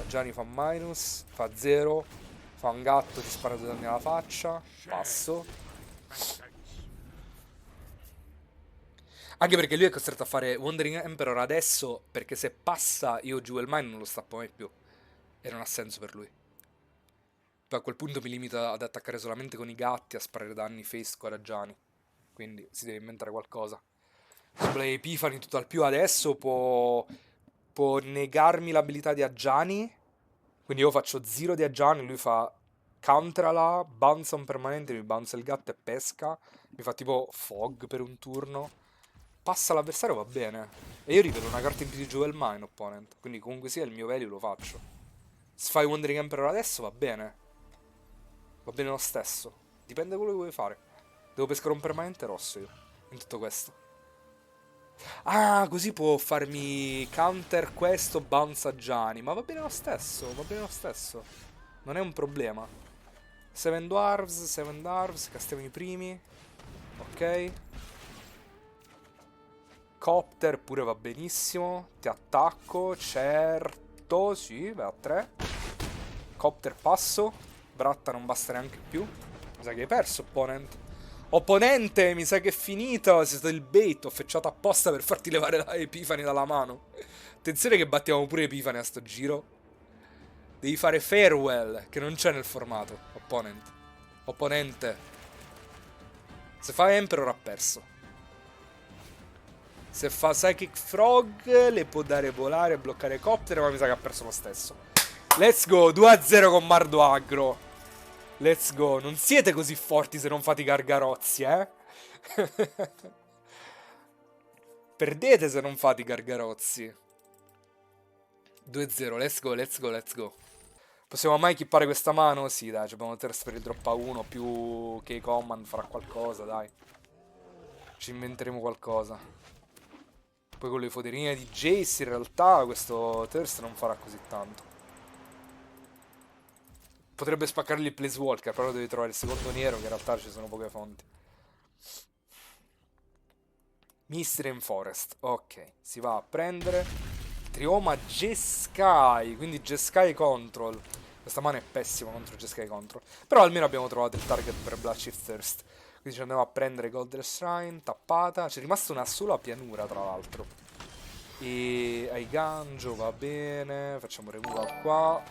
Gianni fa minus. Fa 0. Fa un gatto, ti spara 2 danni alla faccia. Passo. Anche perché lui è costretto a fare Wandering Emperor adesso, perché se passa io Jewel Mine non lo stappo mai più. E non ha senso per lui. Poi a quel punto mi limito ad attaccare solamente con i gatti, a sparare danni face a Gianni. Quindi si deve inventare qualcosa. Sublime Epiphany tutto al più adesso può negarmi l'abilità di Aggiani. Quindi io faccio 0 di Aggiani, lui fa counterala, bounce un permanente, mi bounce il gatto e pesca. Mi fa tipo fog per un turno. Passa l'avversario, va bene. E io rivedo una carta in più di Jewel Mine, opponent. Quindi comunque sia il mio value lo faccio. Se fai Wandering Emperor adesso va bene. Va bene lo stesso. Dipende da quello che vuoi fare. Devo pescare un permanente rosso io. In tutto questo. Ah, così può farmi counter questo bounce a Gianni. Ma va bene lo stesso, va bene lo stesso. Non è un problema. 7 Dwarves, castiamo i primi. Ok. Copter pure va benissimo. Ti attacco, certo, sì, va a 3. Copter passo. Bratta non basta neanche più. Mi sa che hai perso, opponent. Opponente, mi sa che è finito. Sei stato il bait, ho fecciato apposta per farti levare la Epiphany dalla mano. Attenzione che battiamo pure Epiphany a sto giro. Devi fare Farewell, che non c'è nel formato, opponent. Opponente. Se fa Emperor ha perso. Se fa Psychic Frog le può dare volare e bloccare Copter, ma mi sa che ha perso lo stesso. Let's go, 2-0 con Mardo Agro. Let's go, non siete così forti se non fate i gargarozzi, eh? Perdete se non fate i gargarozzi. 2-0, let's go, let's go, let's go. Possiamo mai equipare questa mano? Sì, dai, abbiamo Thirst per il drop a 1 più che Command farà qualcosa, dai. Ci inventeremo qualcosa. Poi con le foderine di Jace in realtà questo Thirst non farà così tanto. Potrebbe spaccargli il Place Walker, però devi trovare il secondo nero, che in realtà ci sono poche fonti. Mystery Forest, ok, si va a prendere. Trioma Jeskai, quindi Jeskai Control. Questa mano è pessima contro Jeskai Control. Però almeno abbiamo trovato il target per Bloodshift Thirst. Quindi ci andiamo a prendere Goddess Shrine, tappata. C'è rimasta una sola pianura, tra l'altro. E Aiganjo va bene. Facciamo removal qua.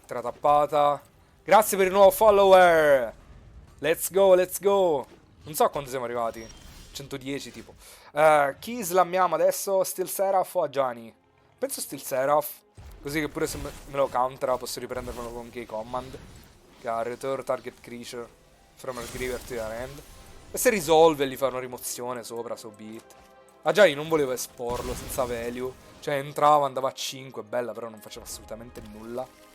Terra tappata. Grazie per il nuovo follower. Let's go, let's go. Non so a quanto siamo arrivati. 110 tipo. Chi slammiamo adesso? Steel Seraph o Aggiani? Penso Steel Seraph. Così che pure se me lo countera posso riprendermelo con Key Command. Che ha Return Target Creature from the Graveyard to your hand. E se risolve gli fa una rimozione sopra, so be it. Aggiani non volevo esporlo senza value. Cioè entrava, andava a 5, bella, però non faceva assolutamente nulla.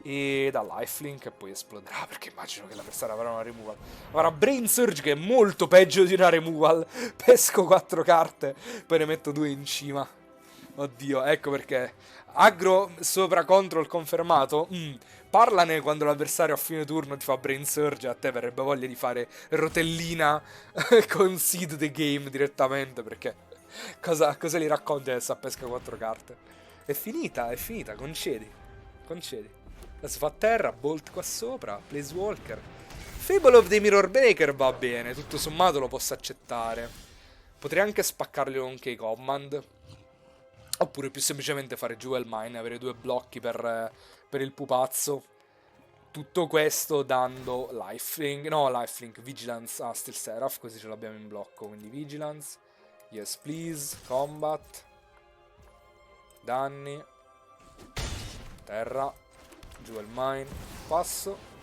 E da lifelink e poi esploderà, perché immagino che l'avversario avrà una removal. Avrà Brain Surge che è molto peggio di una removal. Pesco 4 carte, poi ne metto 2 in cima. Oddio, ecco perché. Aggro sopra control confermato. Parlane quando l'avversario a fine turno ti fa Brain Surge. A te verrebbe voglia di fare rotellina con Seed the Game direttamente, perché cosa gli racconti adesso a pesca 4 carte? È finita, concedi. Concedi. Adesso fa terra, Bolt qua sopra, Place Walker. Fable of the Mirror Breaker va bene, tutto sommato lo posso accettare. Potrei anche spaccarli con Key Command. Oppure più semplicemente fare Jewel Mine, avere 2 blocchi per il pupazzo. Tutto questo dando lifelink, no lifelink, Vigilance a Steel Seraph, così ce l'abbiamo in blocco. Quindi Vigilance, yes please, Combat, danni, terra. Jewel Mine. Passo.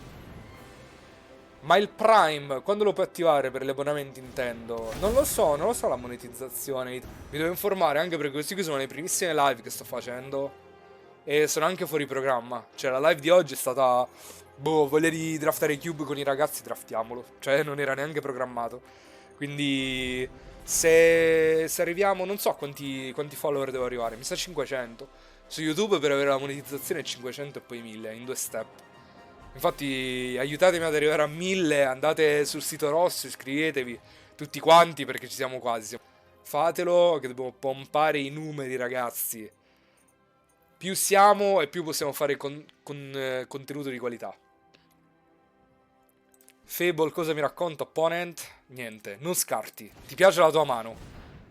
Ma il Prime, quando lo puoi attivare per gli abbonamenti Nintendo? Non lo so la monetizzazione. Mi devo informare, anche perché questi qui sono le primissime live che sto facendo. E sono anche fuori programma. Cioè, la live di oggi è stata... Boh, voglia di draftare i cube con i ragazzi, draftiamolo. Cioè, non era neanche programmato. Quindi, se arriviamo... Non so a quanti follower devo arrivare. Mi sa 500. Su YouTube per avere la monetizzazione è 500 e poi 1000, in 2 step. Infatti aiutatemi ad arrivare a 1000, andate sul sito rosso, iscrivetevi tutti quanti perché ci siamo quasi. Fatelo che dobbiamo pompare i numeri, ragazzi. Più siamo e più possiamo fare contenuto di qualità. Fable cosa mi racconta? Opponent? Niente, non scarti. Ti piace la tua mano?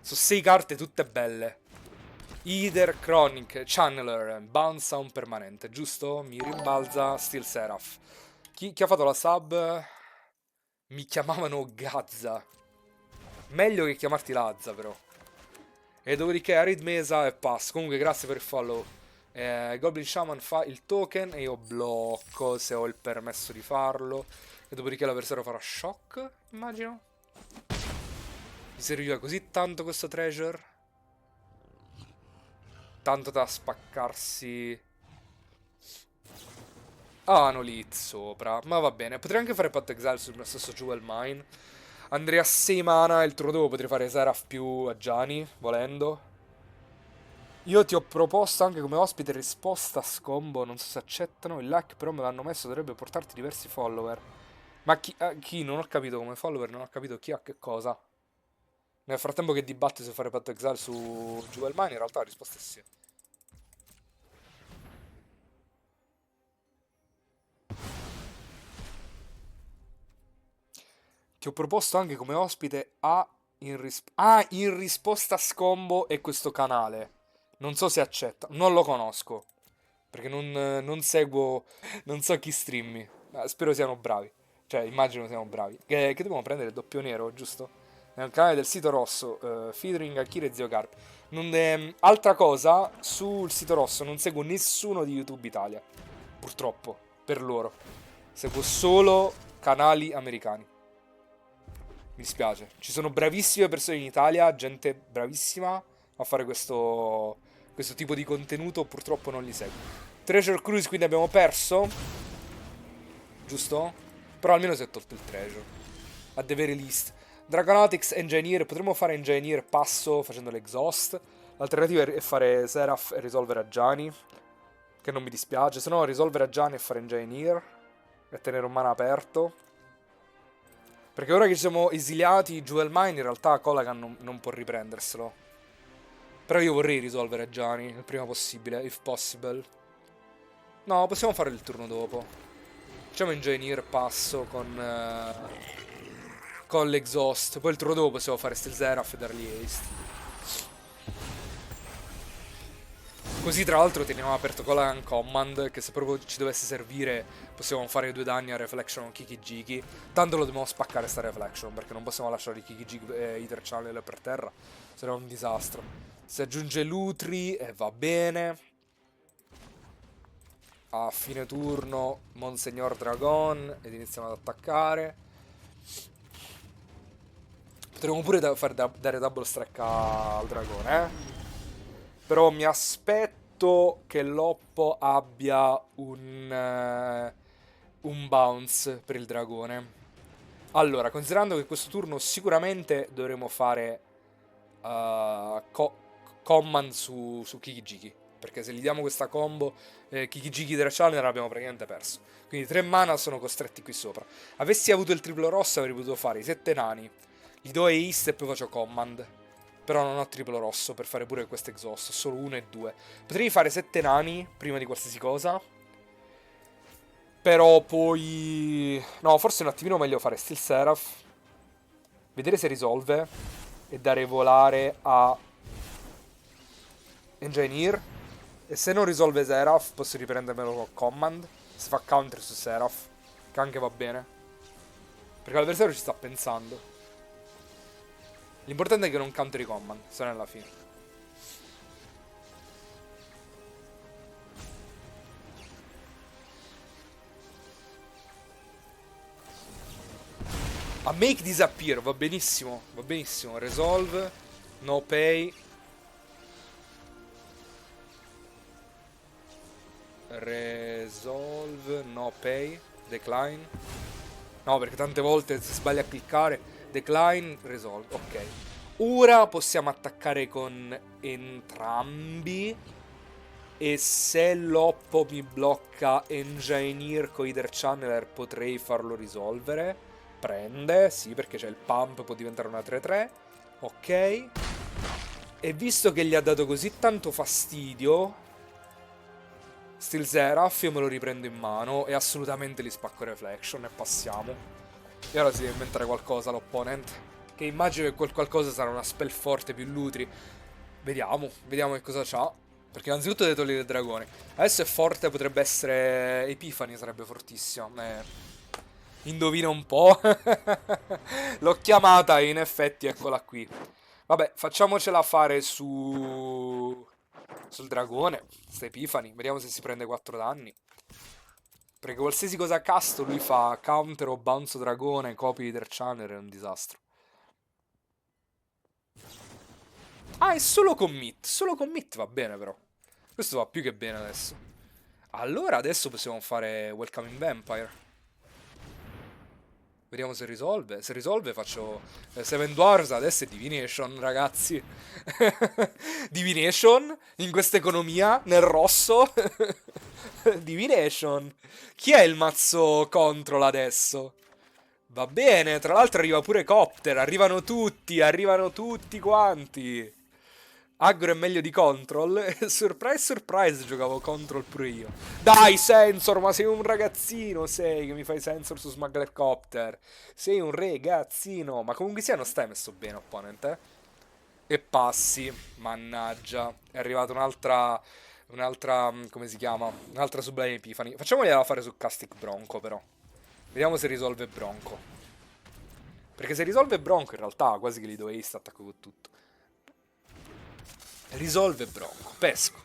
Sono 6 carte tutte belle. Either Chronic, Channeler, Bounce a un permanente, giusto? Mi rimbalza Steel Seraph. Chi ha fatto la sub? Mi chiamavano Gazza. Meglio che chiamarti Lazza, però. E dopodiché Arid Mesa e pass. Comunque grazie per il follow. Goblin Shaman fa il token e io blocco se ho il permesso di farlo. E dopodiché l'avversario farà shock, immagino. Mi serviva così tanto questo treasure. Tanto da spaccarsi. Ah, hanno lì sopra. Ma va bene. Potrei anche fare Path Exile sul mio stesso Jewel Mine. Andrei a 6 mana. Il turno dopo potrei fare Seraph più Aggiani, volendo. Io ti ho proposto anche come ospite risposta a Scombo. Non so se accettano. Il like però me l'hanno messo. Dovrebbe portarti diversi follower. Ma chi? Non ho capito come follower. Non ho capito chi ha che cosa. Nel frattempo che dibatte se fare Path Exile su Jewel Mine, in realtà la risposta è sì. Ti ho proposto anche come ospite in risposta a Scombo e questo canale. Non so se accetta, non lo conosco. Perché non seguo, non so chi streammi. Ma spero siano bravi. Cioè, immagino siano bravi. Che dobbiamo prendere il doppio nero, giusto? Nel canale del sito rosso, featuring Akira e Zio Carp. Altra cosa, sul sito rosso non seguo nessuno di YouTube Italia. Purtroppo, per loro. Seguo solo canali americani. Mi dispiace. Ci sono bravissime persone in Italia, gente bravissima a fare questo tipo di contenuto, purtroppo non li seguo. Treasure Cruise quindi abbiamo perso, giusto? Però almeno si è tolto il treasure. A the very least. Dragonatics, Engineer, potremmo fare Engineer passo facendo l'exhaust. L'alternativa è fare Seraph e risolvere Aggiani, che non mi dispiace. Se no risolvere Aggiani e fare Engineer e tenere un mana aperto. Perché ora che ci siamo esiliati, Jewel Mine in realtà Colagan non può riprenderselo. Però io vorrei risolvere Gianni il prima possibile, if possible. No, possiamo fare il turno dopo. Facciamo Engineer passo con l'exhaust. Poi il turno dopo possiamo fare Steel Seraph e dargli haste. Così tra l'altro teniamo aperto Colagan Command, che se proprio ci dovesse servire possiamo fare 2 danni a Reflection o Kiki Jiki. Tanto lo dobbiamo spaccare sta Reflection, perché non possiamo lasciare i Kiki Jiki e Ether Channel per terra. Sarà un disastro. Si aggiunge Lutri e va bene. A fine turno Monsignor Dragon ed iniziamo ad attaccare. Potremmo pure dare double strike al dragone, Però mi aspetto che l'Oppo abbia un bounce per il dragone. Allora, considerando che questo turno sicuramente dovremo fare command su Kikijiki. Perché se gli diamo questa combo, Kikijiki della Challenger abbiamo praticamente perso. Quindi 3 mana sono costretti qui sopra. Avessi avuto il triplo rosso avrei potuto fare i 7 nani. Gli do Ace e poi faccio command. Però non ho triplo rosso per fare pure questo exhaust. Ho solo 1 e 2. Potrei fare 7 nani prima di qualsiasi cosa. Però poi... No, forse è un attimino meglio fare Steel Seraph. Vedere se risolve. E dare volare a Engineer. E se non risolve Seraph posso riprendermelo con Command. Se fa counter su Seraph, che anche va bene. Perché l'avversario ci sta pensando. L'importante è che non counteri Command, se non alla fine. A make disappear, va benissimo, va benissimo. Resolve, no pay. Resolve, no pay, decline. No, perché tante volte si sbaglia a cliccare. Decline, resolve, ok. Ora possiamo attaccare con entrambi. E se l'oppo mi blocca Engineer con Hither Channeler potrei farlo risolvere. Prende, sì, perché c'è il pump, può diventare una 3-3. Ok. E visto che gli ha dato così tanto fastidio, Steel Seraph io me lo riprendo in mano e assolutamente gli spacco Reflection e passiamo. E ora si deve inventare qualcosa l'opponent, che immagino che quel qualcosa sarà una spell forte più Lutri. Vediamo che cosa c'ha. Perché innanzitutto deve togliere il dragone. Adesso è forte, potrebbe essere Epifani, sarebbe fortissimo. Indovina un po'. L'ho chiamata e in effetti eccola qui. Vabbè, facciamocela fare sul dragone. Sta Epifani. Vediamo se si prende 4 danni. Perché qualsiasi cosa casto lui fa counter o bounce dragone, copy Hither Channel, è un disastro. Ah, è solo commit. Solo commit va bene però. Questo va più che bene adesso. Allora adesso possiamo fare Welcoming Vampire. Vediamo se risolve. Se risolve faccio Seven Dwarfs, adesso è Divination, ragazzi. Divination in questa economia, nel rosso. Divination. Chi è il mazzo control adesso? Va bene, tra l'altro arriva pure Copter, arrivano tutti quanti. Aggro è meglio di Control. Surprise, surprise, giocavo Control pure io. Dai, Sensor, ma sei un ragazzino, sei, che mi fai Sensor su Smuggler Copter. Sei un ragazzino. Ma comunque sia, non stai messo bene, opponent, eh? E passi, mannaggia. È arrivata un'altra, come si chiama? Un'altra Sublime Epiphany. Facciamogliela fare su Castic Bronco, però. Vediamo se risolve Bronco. Perché se risolve Bronco, in realtà, quasi che gli do ace, attacco con tutto. Risolve Bronco. Pesco.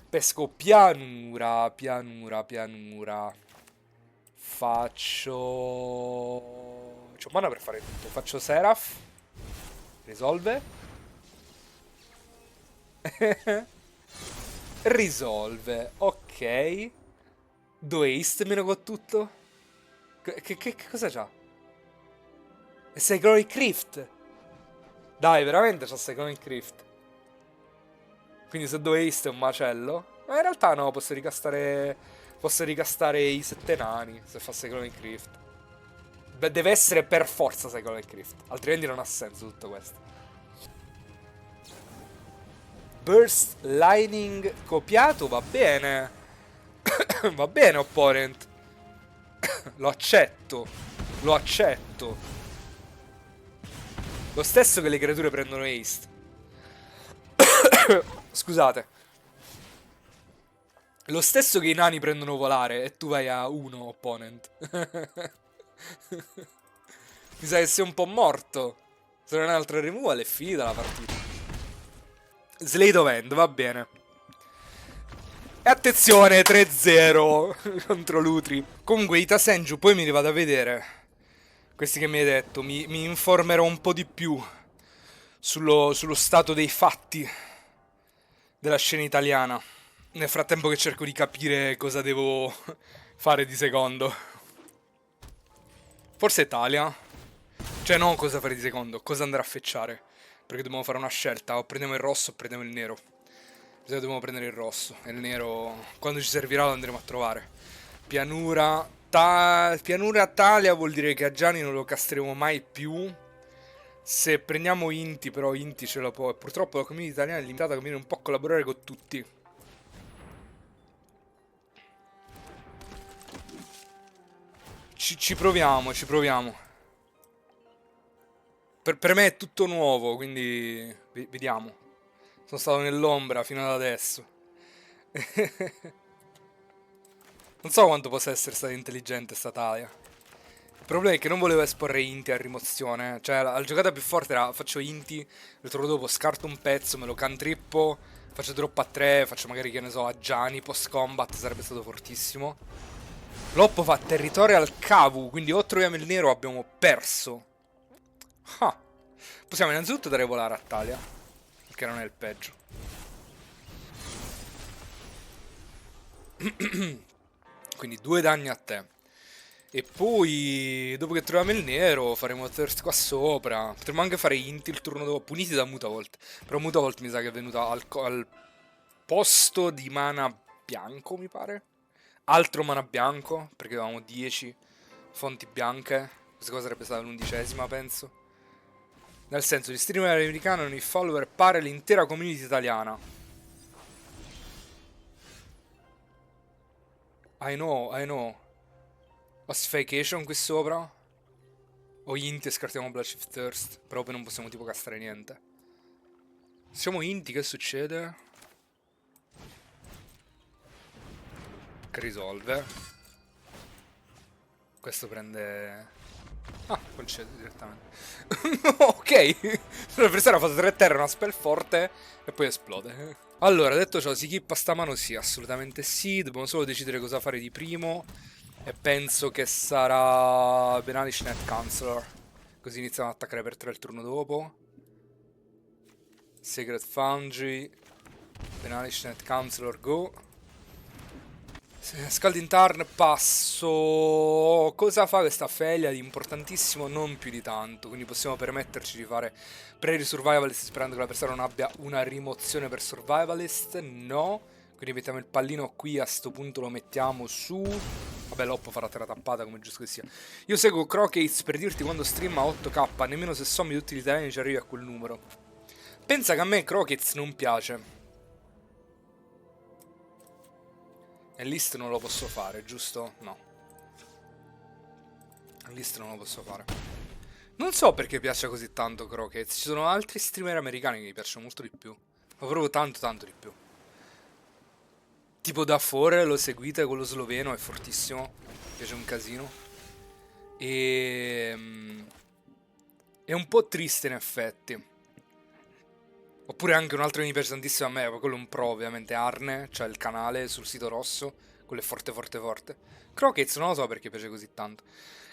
Pesco pianura, pianura, pianura. Faccio... C'ho mana per fare tutto. Faccio Seraph. Risolve. Risolve. Ok. Do haste meno con tutto. Che cosa c'ha? E Cyclonic Rift. Dai, veramente c'ha Cyclonic Rift. Quindi se do haste è un macello. Ma in realtà no, posso ricastare i 7 nani se fa Cyclonic Rift. Beh, deve essere per forza Cyclonic Rift, altrimenti non ha senso tutto questo. Burst Lightning copiato, va bene. Va bene, opponent. Lo accetto. Lo accetto. Lo stesso che le creature prendono haste. Scusate. Lo stesso che i nani prendono volare e tu vai a 1, opponent. Mi sa che sei un po' morto. Se non è un'altra removal è finita la partita. Slate of Hand, va bene. E attenzione, 3-0 contro Lutri. Comunque, Ita Senju, poi mi li vado a vedere. Questi che mi hai detto. Mi informerò un po' di più sullo stato dei fatti della scena italiana. Nel frattempo che cerco di capire cosa devo fare di secondo. Forse Italia. Cioè, non cosa fare di secondo, cosa andare a fecciare. Perché dobbiamo fare una scelta. O prendiamo il rosso o prendiamo il nero. Dobbiamo prendere il rosso. E il nero, quando ci servirà, lo andremo a trovare. Pianura. Pianura Talia vuol dire che a Gianni non lo castremo mai più. Se prendiamo Inti, però Inti ce la può. E purtroppo la community italiana è limitata, conviene un po' collaborare con tutti. Ci proviamo, ci proviamo. Per me è tutto nuovo, quindi vediamo. Sono stato nell'ombra fino ad adesso. Non so quanto possa essere stata intelligente sta Talia. Il problema è che non volevo esporre Inti a rimozione. Cioè, la giocata più forte era faccio Inti, ritorno dopo, scarto un pezzo, me lo cantrippo, faccio drop a 3, faccio magari, che ne so, a Gianni, post combat, sarebbe stato fortissimo. Loppo fa Territorial Cavu, quindi o troviamo il nero o abbiamo perso. Ah. Possiamo innanzitutto dare volare a Talia, che non è il peggio. Quindi 2 danni a te. E poi, dopo che troviamo il nero, faremo thirst qua sopra. Potremmo anche fare int il turno dopo, puniti da Mutavolt. Però Mutavolt mi sa che è venuta al posto di mana bianco, mi pare. Altro mana bianco, perché avevamo 10 fonti bianche. Questa cosa sarebbe stata l'11ª, penso. Nel senso, gli streamer americani hanno i follower pare l'intera community italiana. I know, I know. Ossification qui sopra. O Inti e scartiamo Bloodshift Thirst. Però poi non possiamo tipo castare niente. Siamo Inti, che succede? Che risolve. Questo prende... Ah, concede direttamente. Ok. L'avversario ha fatto 3 terre, una spell forte e poi esplode. Allora, detto ciò, si kippa sta mano? Sì, assolutamente sì. Dobbiamo solo decidere cosa fare di primo. E penso che sarà Benalish Net Counselor. Così iniziamo ad attaccare per 3 il turno dopo. Sacred Foundry. Benalish Net Counselor, go. Scalding Tarn, passo. Cosa fa questa Felia di importantissimo? Non più di tanto. Quindi possiamo permetterci di fare Prairie Survivalist sperando che l'avversario non abbia una rimozione per Survivalist. No. Quindi mettiamo il pallino qui, a sto punto lo mettiamo su. Vabbè, Loppo farà terra tappata come giusto che sia. Io seguo Crocates per dirti quando stream a 8k, nemmeno se sommi tutti gli italiani ci arrivi a quel numero. Pensa che a me Crocates non piace. E list non lo posso fare, giusto? No. List non lo posso fare. Non so perché piaccia così tanto Crocates. Ci sono altri streamer americani che mi piacciono molto di più. Ma proprio tanto tanto di più. Tipo Dafore, lo seguite, quello sloveno, è fortissimo. Mi piace un casino. È un po' triste in effetti. Oppure anche un altro che mi piace tantissimo a me, quello è un pro ovviamente, Arne, cioè il canale sul sito rosso, quello è forte forte forte. Crocates non lo so perché piace così tanto.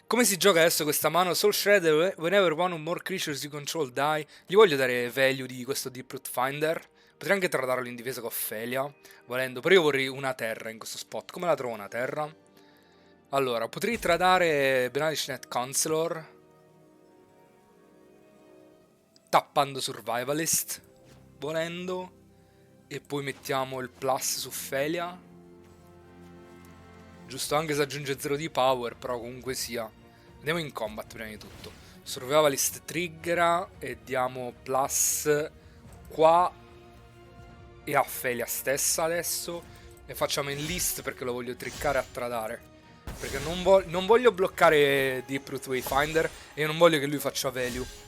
Come si gioca adesso questa mano? Soul Shredder, whenever one or more creatures you control die. Gli voglio dare value di questo Deep Root Finder. Potrei anche tradarlo in difesa con Ophelia, volendo, però io vorrei una terra in questo spot. Come la trovo una terra? Allora, potrei tradare Benalish Net Counselor, tappando Survivalist, volendo, e poi mettiamo il plus su Felia, giusto, anche se aggiunge 0 di power, però comunque sia. Andiamo in combat prima di tutto. Survivalist triggera e diamo plus qua e a Felia stessa adesso, e facciamo in list perché lo voglio trickare a tradare, perché non voglio bloccare Deep Root Wayfinder e non voglio che lui faccia value.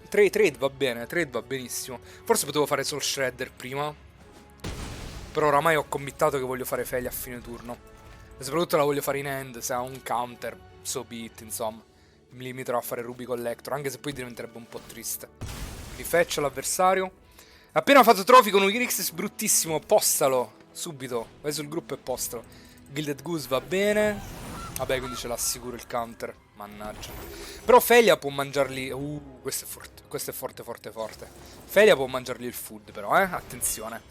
Trade va bene, trade va benissimo. Forse potevo fare Soul Shredder prima, però oramai ho committato che voglio fare Felia a fine turno. E soprattutto la voglio fare in end, se ha un counter, so be it, insomma. Mi limiterò a fare Ruby Collector, anche se poi diventerebbe un po' triste. Rifetch l'avversario. Appena fatto trophy con un Grixis bruttissimo, postalo, subito. Vai sul gruppo e postalo. Gilded Goose va bene. Vabbè, quindi ce l'assicuro il counter. Mannaggia. Però Felia può mangiarli... questo è forte. Questo è forte, forte, forte. Felia può mangiargli il food, però, attenzione.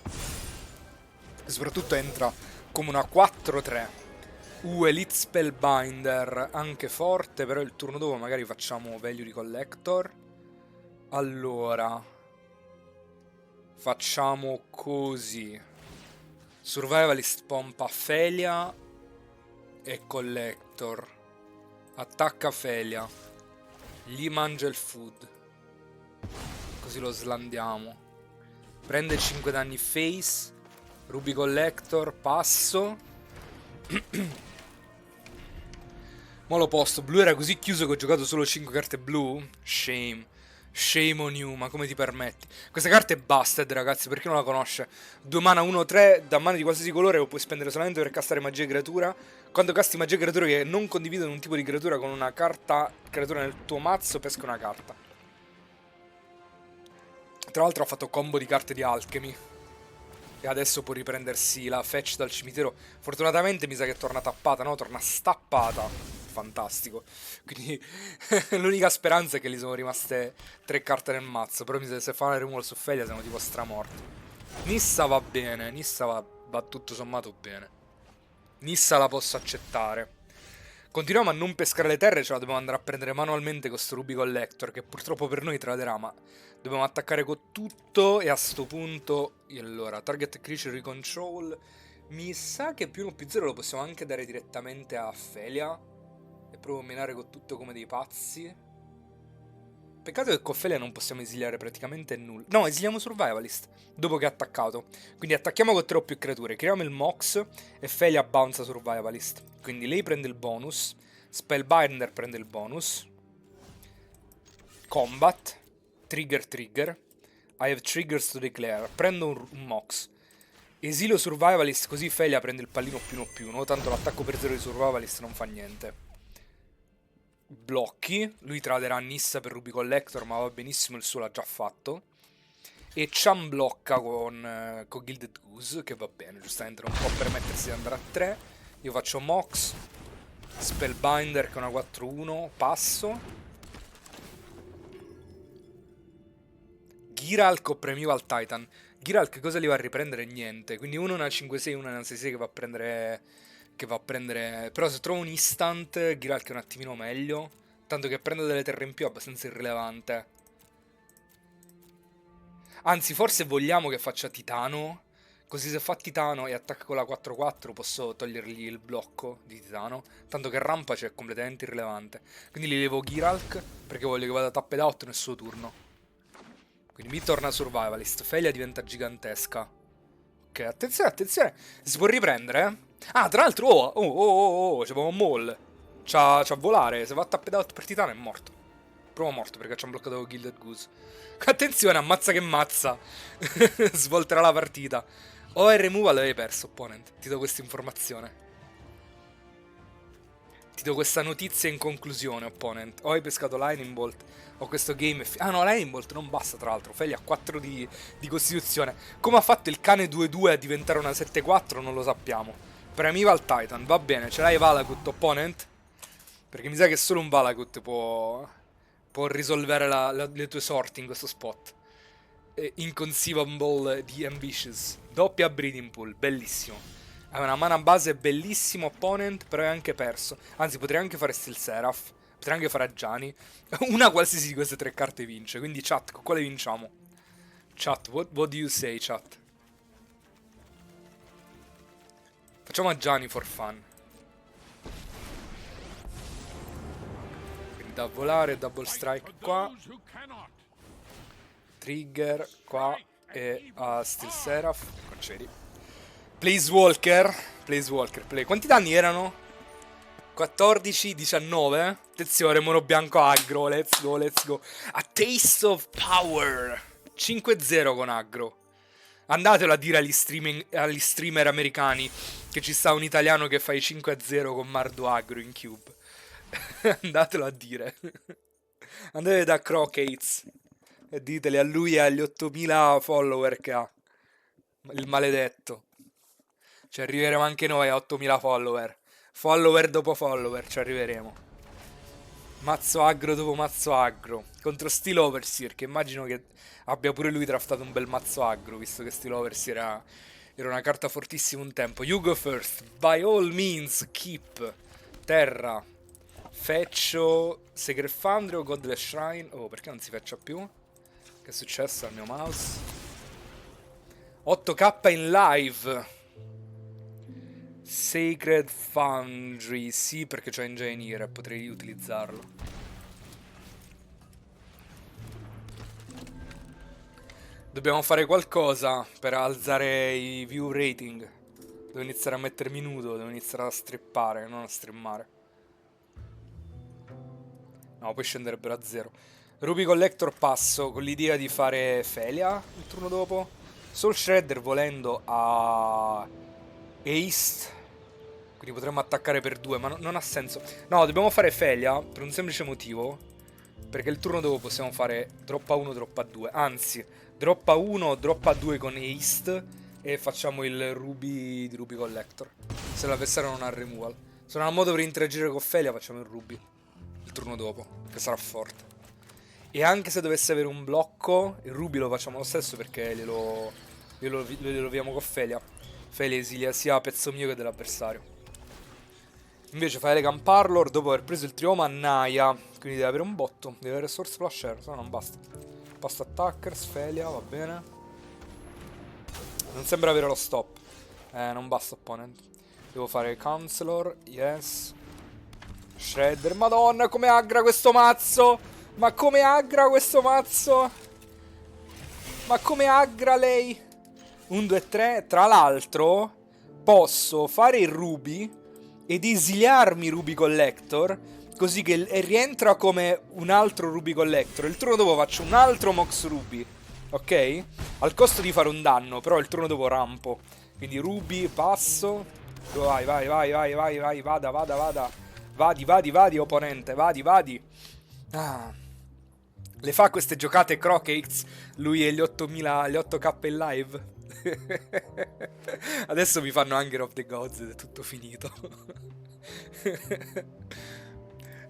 E soprattutto entra come una 4-3. Elite Spellbinder, anche forte, però il turno dopo magari facciamo Value di Collector. Allora... facciamo così. Survivalist pompa Felia e Collector. Attacca Felia. Gli mangia il food. Così lo slandiamo. Prende 5 danni face. Ruby Collector. Passo. Mo lo posto. Blu era così chiuso che ho giocato solo 5 carte blu. Shame. Shame on you, ma come ti permetti? Questa carta è busted, ragazzi, per chi non la conosce. 2 mana 1-3, da mani di qualsiasi colore lo puoi spendere solamente per castare magia e creatura. Quando casti magia e creatura che non condividono un tipo di creatura con una carta creatura nel tuo mazzo, pesca una carta. Tra l'altro ha fatto combo di carte di Alchemy. E adesso può riprendersi la fetch dal cimitero. Fortunatamente mi sa che torna tappata, no? Torna stappata. Fantastico. Quindi l'unica speranza è che gli sono rimaste 3 carte nel mazzo. Però mi sa che se fa una removal su Felia siamo tipo stramorti. Nissa va bene. Nissa va tutto sommato bene. Nissa la posso accettare. Continuiamo a non pescare le terre, ce la dobbiamo andare a prendere manualmente con sto Ruby Collector, che purtroppo per noi traderà, ma dobbiamo attaccare con tutto e a sto punto... Allora, target creature recontrol... Mi sa che più 1 più 0 lo possiamo anche dare direttamente a Felia. E proprio minare con tutto come dei pazzi. Peccato che con Felia non possiamo esiliare praticamente nulla. No, esiliamo Survivalist dopo che ha attaccato. Quindi attacchiamo con 3 o più creature, creiamo il Mox e Felia bounce Survivalist. Quindi lei prende il bonus, Spellbinder prende il bonus, Combat, Trigger, I have triggers to declare, prendo un Mox, esilio Survivalist così Felia prende il pallino +1/+1, tanto l'attacco per 0 di Survivalist non fa niente. Blocchi, lui traderà Nissa per Ruby Collector, ma va benissimo, il suo l'ha già fatto. E Cham blocca con Gilded Goose, che va bene, giustamente non può permettersi di andare a 3. Io faccio Mox, Spellbinder che è una 4-1, passo. Giralk o Primeval Titan. Giralk cosa gli va a riprendere? Niente, quindi uno è una 5-6, uno è una 6-6 che va a prendere... Però se trovo un instant, Giralk è un attimino meglio. Tanto che prendo delle terre in più è abbastanza irrilevante. Anzi, forse vogliamo che faccia Titano. Così se fa Titano e attacca con la 4-4 posso togliergli il blocco di Titano. Tanto che rampa c'è completamente irrilevante. Quindi gli levo Giralk perché voglio che vada tapped out nel suo turno. Quindi mi torna Survivalist. Felia diventa gigantesca. Ok, attenzione, attenzione. Si può riprendere, eh? Ah, tra l'altro, c'è un Maul. C'ha volare. Se va a tapped out per Titano è morto. Proprio morto perché ci hanno bloccato con Gilded Goose. Attenzione, ammazza che mazza. Svolterà la partita. O è removal avevi perso, opponent. Ti do questa informazione. Ti do questa notizia in conclusione, opponent. O hai pescato Lightning Bolt, o questo game è ah no, Lightning Bolt non basta, tra l'altro. Felia ha 4 di costituzione. Come ha fatto il cane 2-2 a diventare una 7-4 non lo sappiamo. Primeval Titan, va bene. Ce l'hai Valakut, opponent? Perché mi sa che solo un Valakut può risolvere le tue sorti in questo spot. Inconceivable di Ambitious. Doppia Breeding Pool, bellissimo. Ha una mana base bellissimo opponent, però è anche perso. Anzi, potrei anche fare Steel Seraph. Potrei anche fare Ajani. Una qualsiasi di queste 3 carte vince. Quindi chat, con quale vinciamo? Chat, what do you say, chat? Facciamo Ajani for fun. Quindi da volare, double strike qua. Trigger qua e Steel Seraph. Concedi. Planeswalker. Play. Quanti danni erano? 14, 19. Attenzione, mono bianco aggro. Let's go. A Taste of Power. 5-0 con aggro. Andatelo a dire agli streamer americani che ci sta un italiano che fa i 5-0 con Mardo aggro in cube. Andatelo a dire. Andate da Crocates e diteli a lui e agli 8000 follower che ha. Il maledetto. Ci arriveremo anche noi a 8000 follower. Follower dopo follower, ci arriveremo. Mazzo aggro dopo mazzo aggro. Contro Steel Overseer, che immagino che abbia pure lui draftato un bel mazzo aggro, visto che Steel Overseer era una carta fortissima un tempo. You go first. By all means, keep. Terra. Feccio Sacred Foundry o Godless Shrine. Oh, perché non si feccia più? Che è successo al mio mouse? 8k in live. Sacred Foundry, sì, perché c'ho Engineer e potrei utilizzarlo. Dobbiamo fare qualcosa per alzare i view rating. Devo iniziare a mettermi nudo, devo iniziare a strippare, non a streamare. No, poi scenderebbero a 0. Ruby Collector passo con l'idea di fare Felia il turno dopo. Soul Shredder volendo a Haste. Quindi potremmo attaccare per 2, ma non ha senso. No, dobbiamo fare Felia per un semplice motivo. Perché il turno dopo possiamo fare droppa 1, droppa 2. Anzi, droppa 1, droppa 2 con Haste. e facciamo il Ruby di Ruby Collector. Se l'avversario non ha removal. Se non ha modo per interagire con Felia, facciamo il Ruby il turno dopo, che sarà forte. E anche se dovesse avere un blocco, il Ruby lo facciamo lo stesso perché glielo leviamo con Felia. Felia esilia sia pezzo mio che dell'avversario. Invece fa Elegant Parlor dopo aver preso il trioma a Naya. Quindi deve avere un botto. Deve avere Source Flasher, se no non basta. Post Attackers, Felia, va bene. Non sembra avere lo stop. Non basta opponent. Devo fare Counselor, yes. Shredder, madonna come aggra questo mazzo. Ma come aggra questo mazzo. Ma come aggra lei. 1, 2, 3. Tra l'altro posso fare il Ruby ed esiliarmi Ruby Collector, così che rientra come un altro Ruby Collector. Il turno dopo faccio un altro Mox Ruby, ok? Al costo di fare un danno, però il turno dopo rampo. Quindi Ruby, passo. Vai, vai, vai, vai, vai, vai, vada, vada, vada. Vadi, vadi, vadi, opponente, vadi, vadi. Ah. Le fa queste giocate Crocates, lui e gli 8000, gli 8K in live? Adesso mi fanno Hunger of the Gods ed è tutto finito.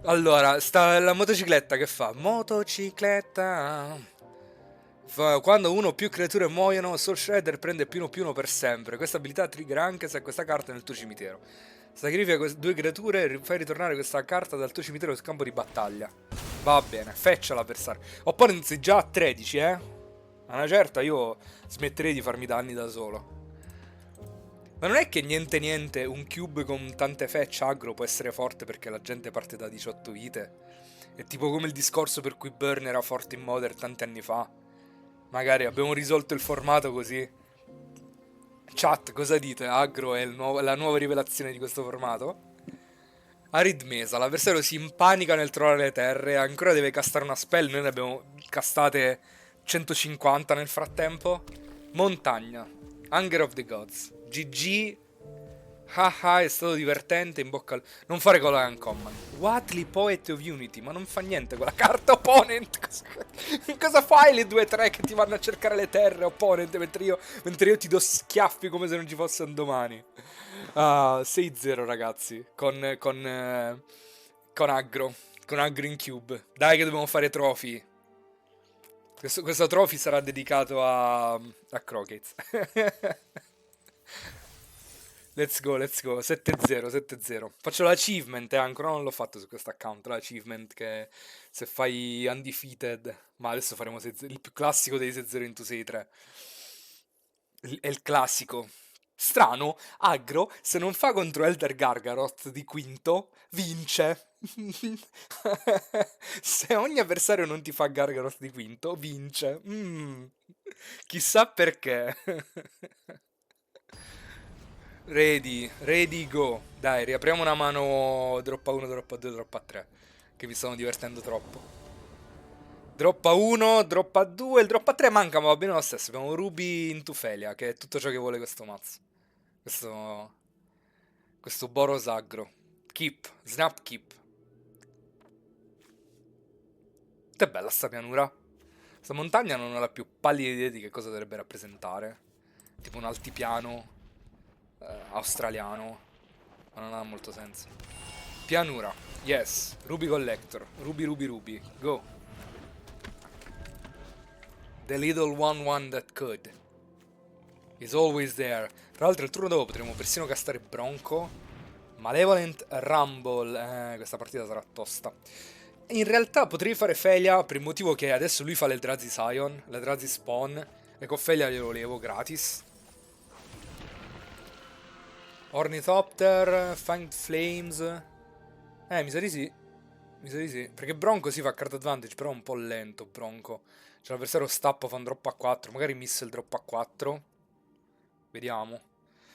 Allora, sta la motocicletta che fa? Motocicletta. Quando uno o più creature muoiono, Soul Shredder prende +1/+1 per sempre. Questa abilità trigger anche se questa carta è nel tuo cimitero. Sacrifica due creature e fai ritornare questa carta dal tuo cimitero sul campo di battaglia. Va bene, feccia l'avversario. Opponent sei già a 13, eh? A una certa io smetterei di farmi danni da solo. Ma non è che niente niente un cube con tante fetch aggro può essere forte perché la gente parte da 18 vite? È tipo come il discorso per cui Burn era forte in Modern tanti anni fa. Magari abbiamo risolto il formato così. Chat, cosa dite? Aggro è la nuova rivelazione di questo formato? Arid Mesa, l'avversario si impanica nel trovare le terre, ancora deve castare una spell, noi ne abbiamo castate 150 nel frattempo. Montagna, Hunger of the Gods, GG, haha è stato divertente, in bocca al... Non fare con la Uncommon. Watley Poet of Unity, ma non fa niente quella carta, opponent. Cosa fai le 2-3 che ti vanno a cercare le terre, opponent, mentre io ti do schiaffi come se non ci fosse un domani. Ah, 6-0 ragazzi, con aggro, con aggro in cube. Dai che dobbiamo fare trophy. Questo trophy sarà dedicato a Crockett. Let's go, let's go. 7-0, 7-0. Faccio l'achievement, ancora non l'ho fatto su questo account. L'achievement che se fai undefeated. Ma adesso faremo il più classico dei 6-0 into 6-3. È il classico. Strano, aggro, se non fa contro Elder Gargaroth di quinto, vince. Se ogni avversario non ti fa Gargaroth di quinto, vince. Chissà perché. Ready, ready, go. Dai, riapriamo una mano droppa 1, droppa 2, droppa 3. Che mi sto divertendo troppo. Droppa 1, droppa 2, il droppa 3 manca, ma va bene lo stesso. Abbiamo Ruby in Tufelia, che è tutto ciò che vuole questo mazzo. Questo Boros aggro. Keep, snap keep. Che bella sta pianura. Sta montagna non ho la più pallida idea di che cosa dovrebbe rappresentare. Tipo un altipiano australiano. Ma non ha molto senso. Pianura. Yes. Ruby Collector. Ruby, Ruby, Ruby. Go. The little one that could. Is always there. Tra l'altro il turno dopo potremo persino castare Bronco. Malevolent Rumble. Questa partita sarà tosta. In realtà potrei fare Felia per il motivo che adesso lui fa l'Eldrazi Scion, l'Eldrazi Spawn, e con Felia glielo levo gratis. Ornithopter, Fanged Flames. Mi sa di sì. Mi sa di sì. Perché Bronco si fa card advantage, però è un po' lento Bronco. Cioè l'avversario stappa, fa un drop a 4. Magari missile drop a 4. Vediamo.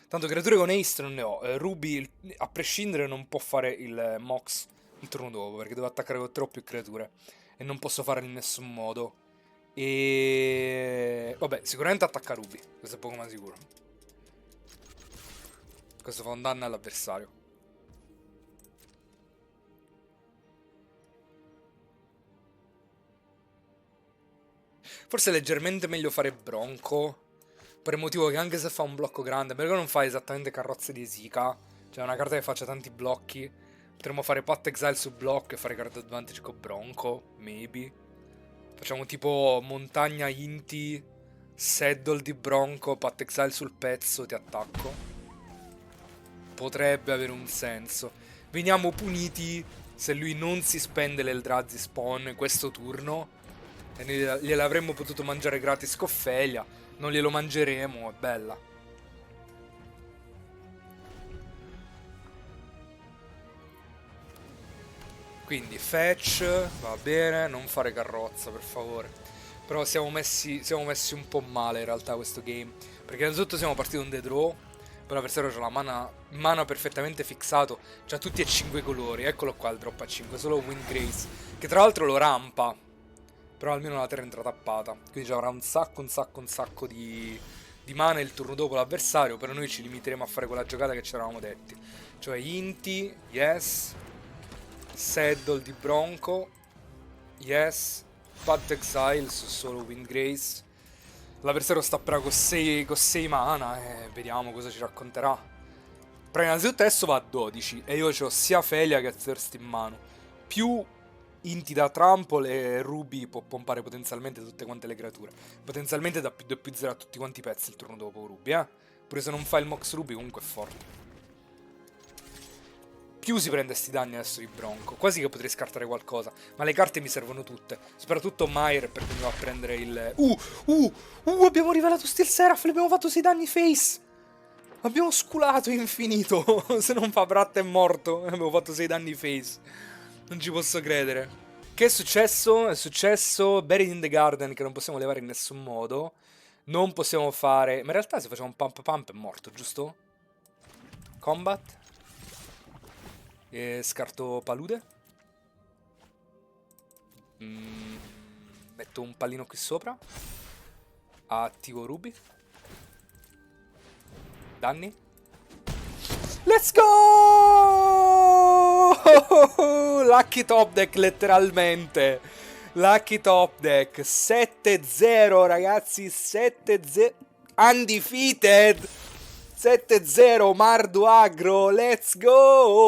Tanto creature con haste non ne ho. Ruby, a prescindere, non può fare il Mox il turno dopo, perché devo attaccare con 3 o più creature. E non posso farlo in nessun modo. E... vabbè, sicuramente attacca Ruby. Questo è poco ma sicuro. Questo fa un danno all'avversario. Forse è leggermente meglio fare Bronco. per il motivo che anche se fa un blocco grande, perché non fa esattamente carrozze di Esika, cioè una carta che faccia tanti blocchi, potremmo fare Path Exile su blocco e fare card advantage con Bronco, maybe. Facciamo tipo montagna Inti, Saddle di Bronco, Path Exile sul pezzo, ti attacco. Potrebbe avere un senso. Veniamo puniti se lui non si spende l'Eldrazi spawn questo turno e gliel'avremmo potuto mangiare gratis con Felia. Non glielo mangeremo, è bella. Quindi fetch, va bene, non fare carrozza per favore. Però siamo messi un po' male in realtà questo game. Perché innanzitutto siamo partiti con The Draw. Poi l'avversario c'ha la mana perfettamente fissato. C'ha tutti e 5 colori. Eccolo qua il drop a 5, solo Windgrace. Che tra l'altro lo rampa. Però almeno la terra entra tappata. Quindi ci avrà un sacco di mana il turno dopo l'avversario. Però noi ci limiteremo a fare quella giocata che ci eravamo detti. Cioè Inti, yes. Saddle di Bronco, yes. Path Exile su solo Windgrace. L'avversario sta però con 6 mana e vediamo cosa ci racconterà. Però innanzitutto adesso va a 12 e io ho sia Felia che Thirst in mano. Più Inti da Trample e Ruby può pompare potenzialmente tutte quante le creature. Potenzialmente da più 2 più 0 a tutti quanti i pezzi il turno dopo Ruby, Pure se non fa il Mox Ruby comunque è forte. Più si prende sti danni adesso di Bronco. Quasi che potrei scartare qualcosa. Ma le carte mi servono tutte. Soprattutto Myre perché mi va a prendere il... abbiamo rivelato Steel Seraph. Le abbiamo fatto 6 danni face. Abbiamo sculato infinito. Se non fa Brat è morto. Abbiamo fatto 6 danni face. Non ci posso credere. Che è successo? È successo Buried in the Garden che non possiamo levare in nessun modo. Non possiamo fare... Ma in realtà se facciamo un pump è morto, giusto? Combat. E scarto palude. Metto un pallino qui sopra. Attivo Ruby. Danni. Let's go! Lucky top deck letteralmente. Lucky top deck 7-0 ragazzi. 7-0 undefeated. 7-0 Mardu Agro. Let's go!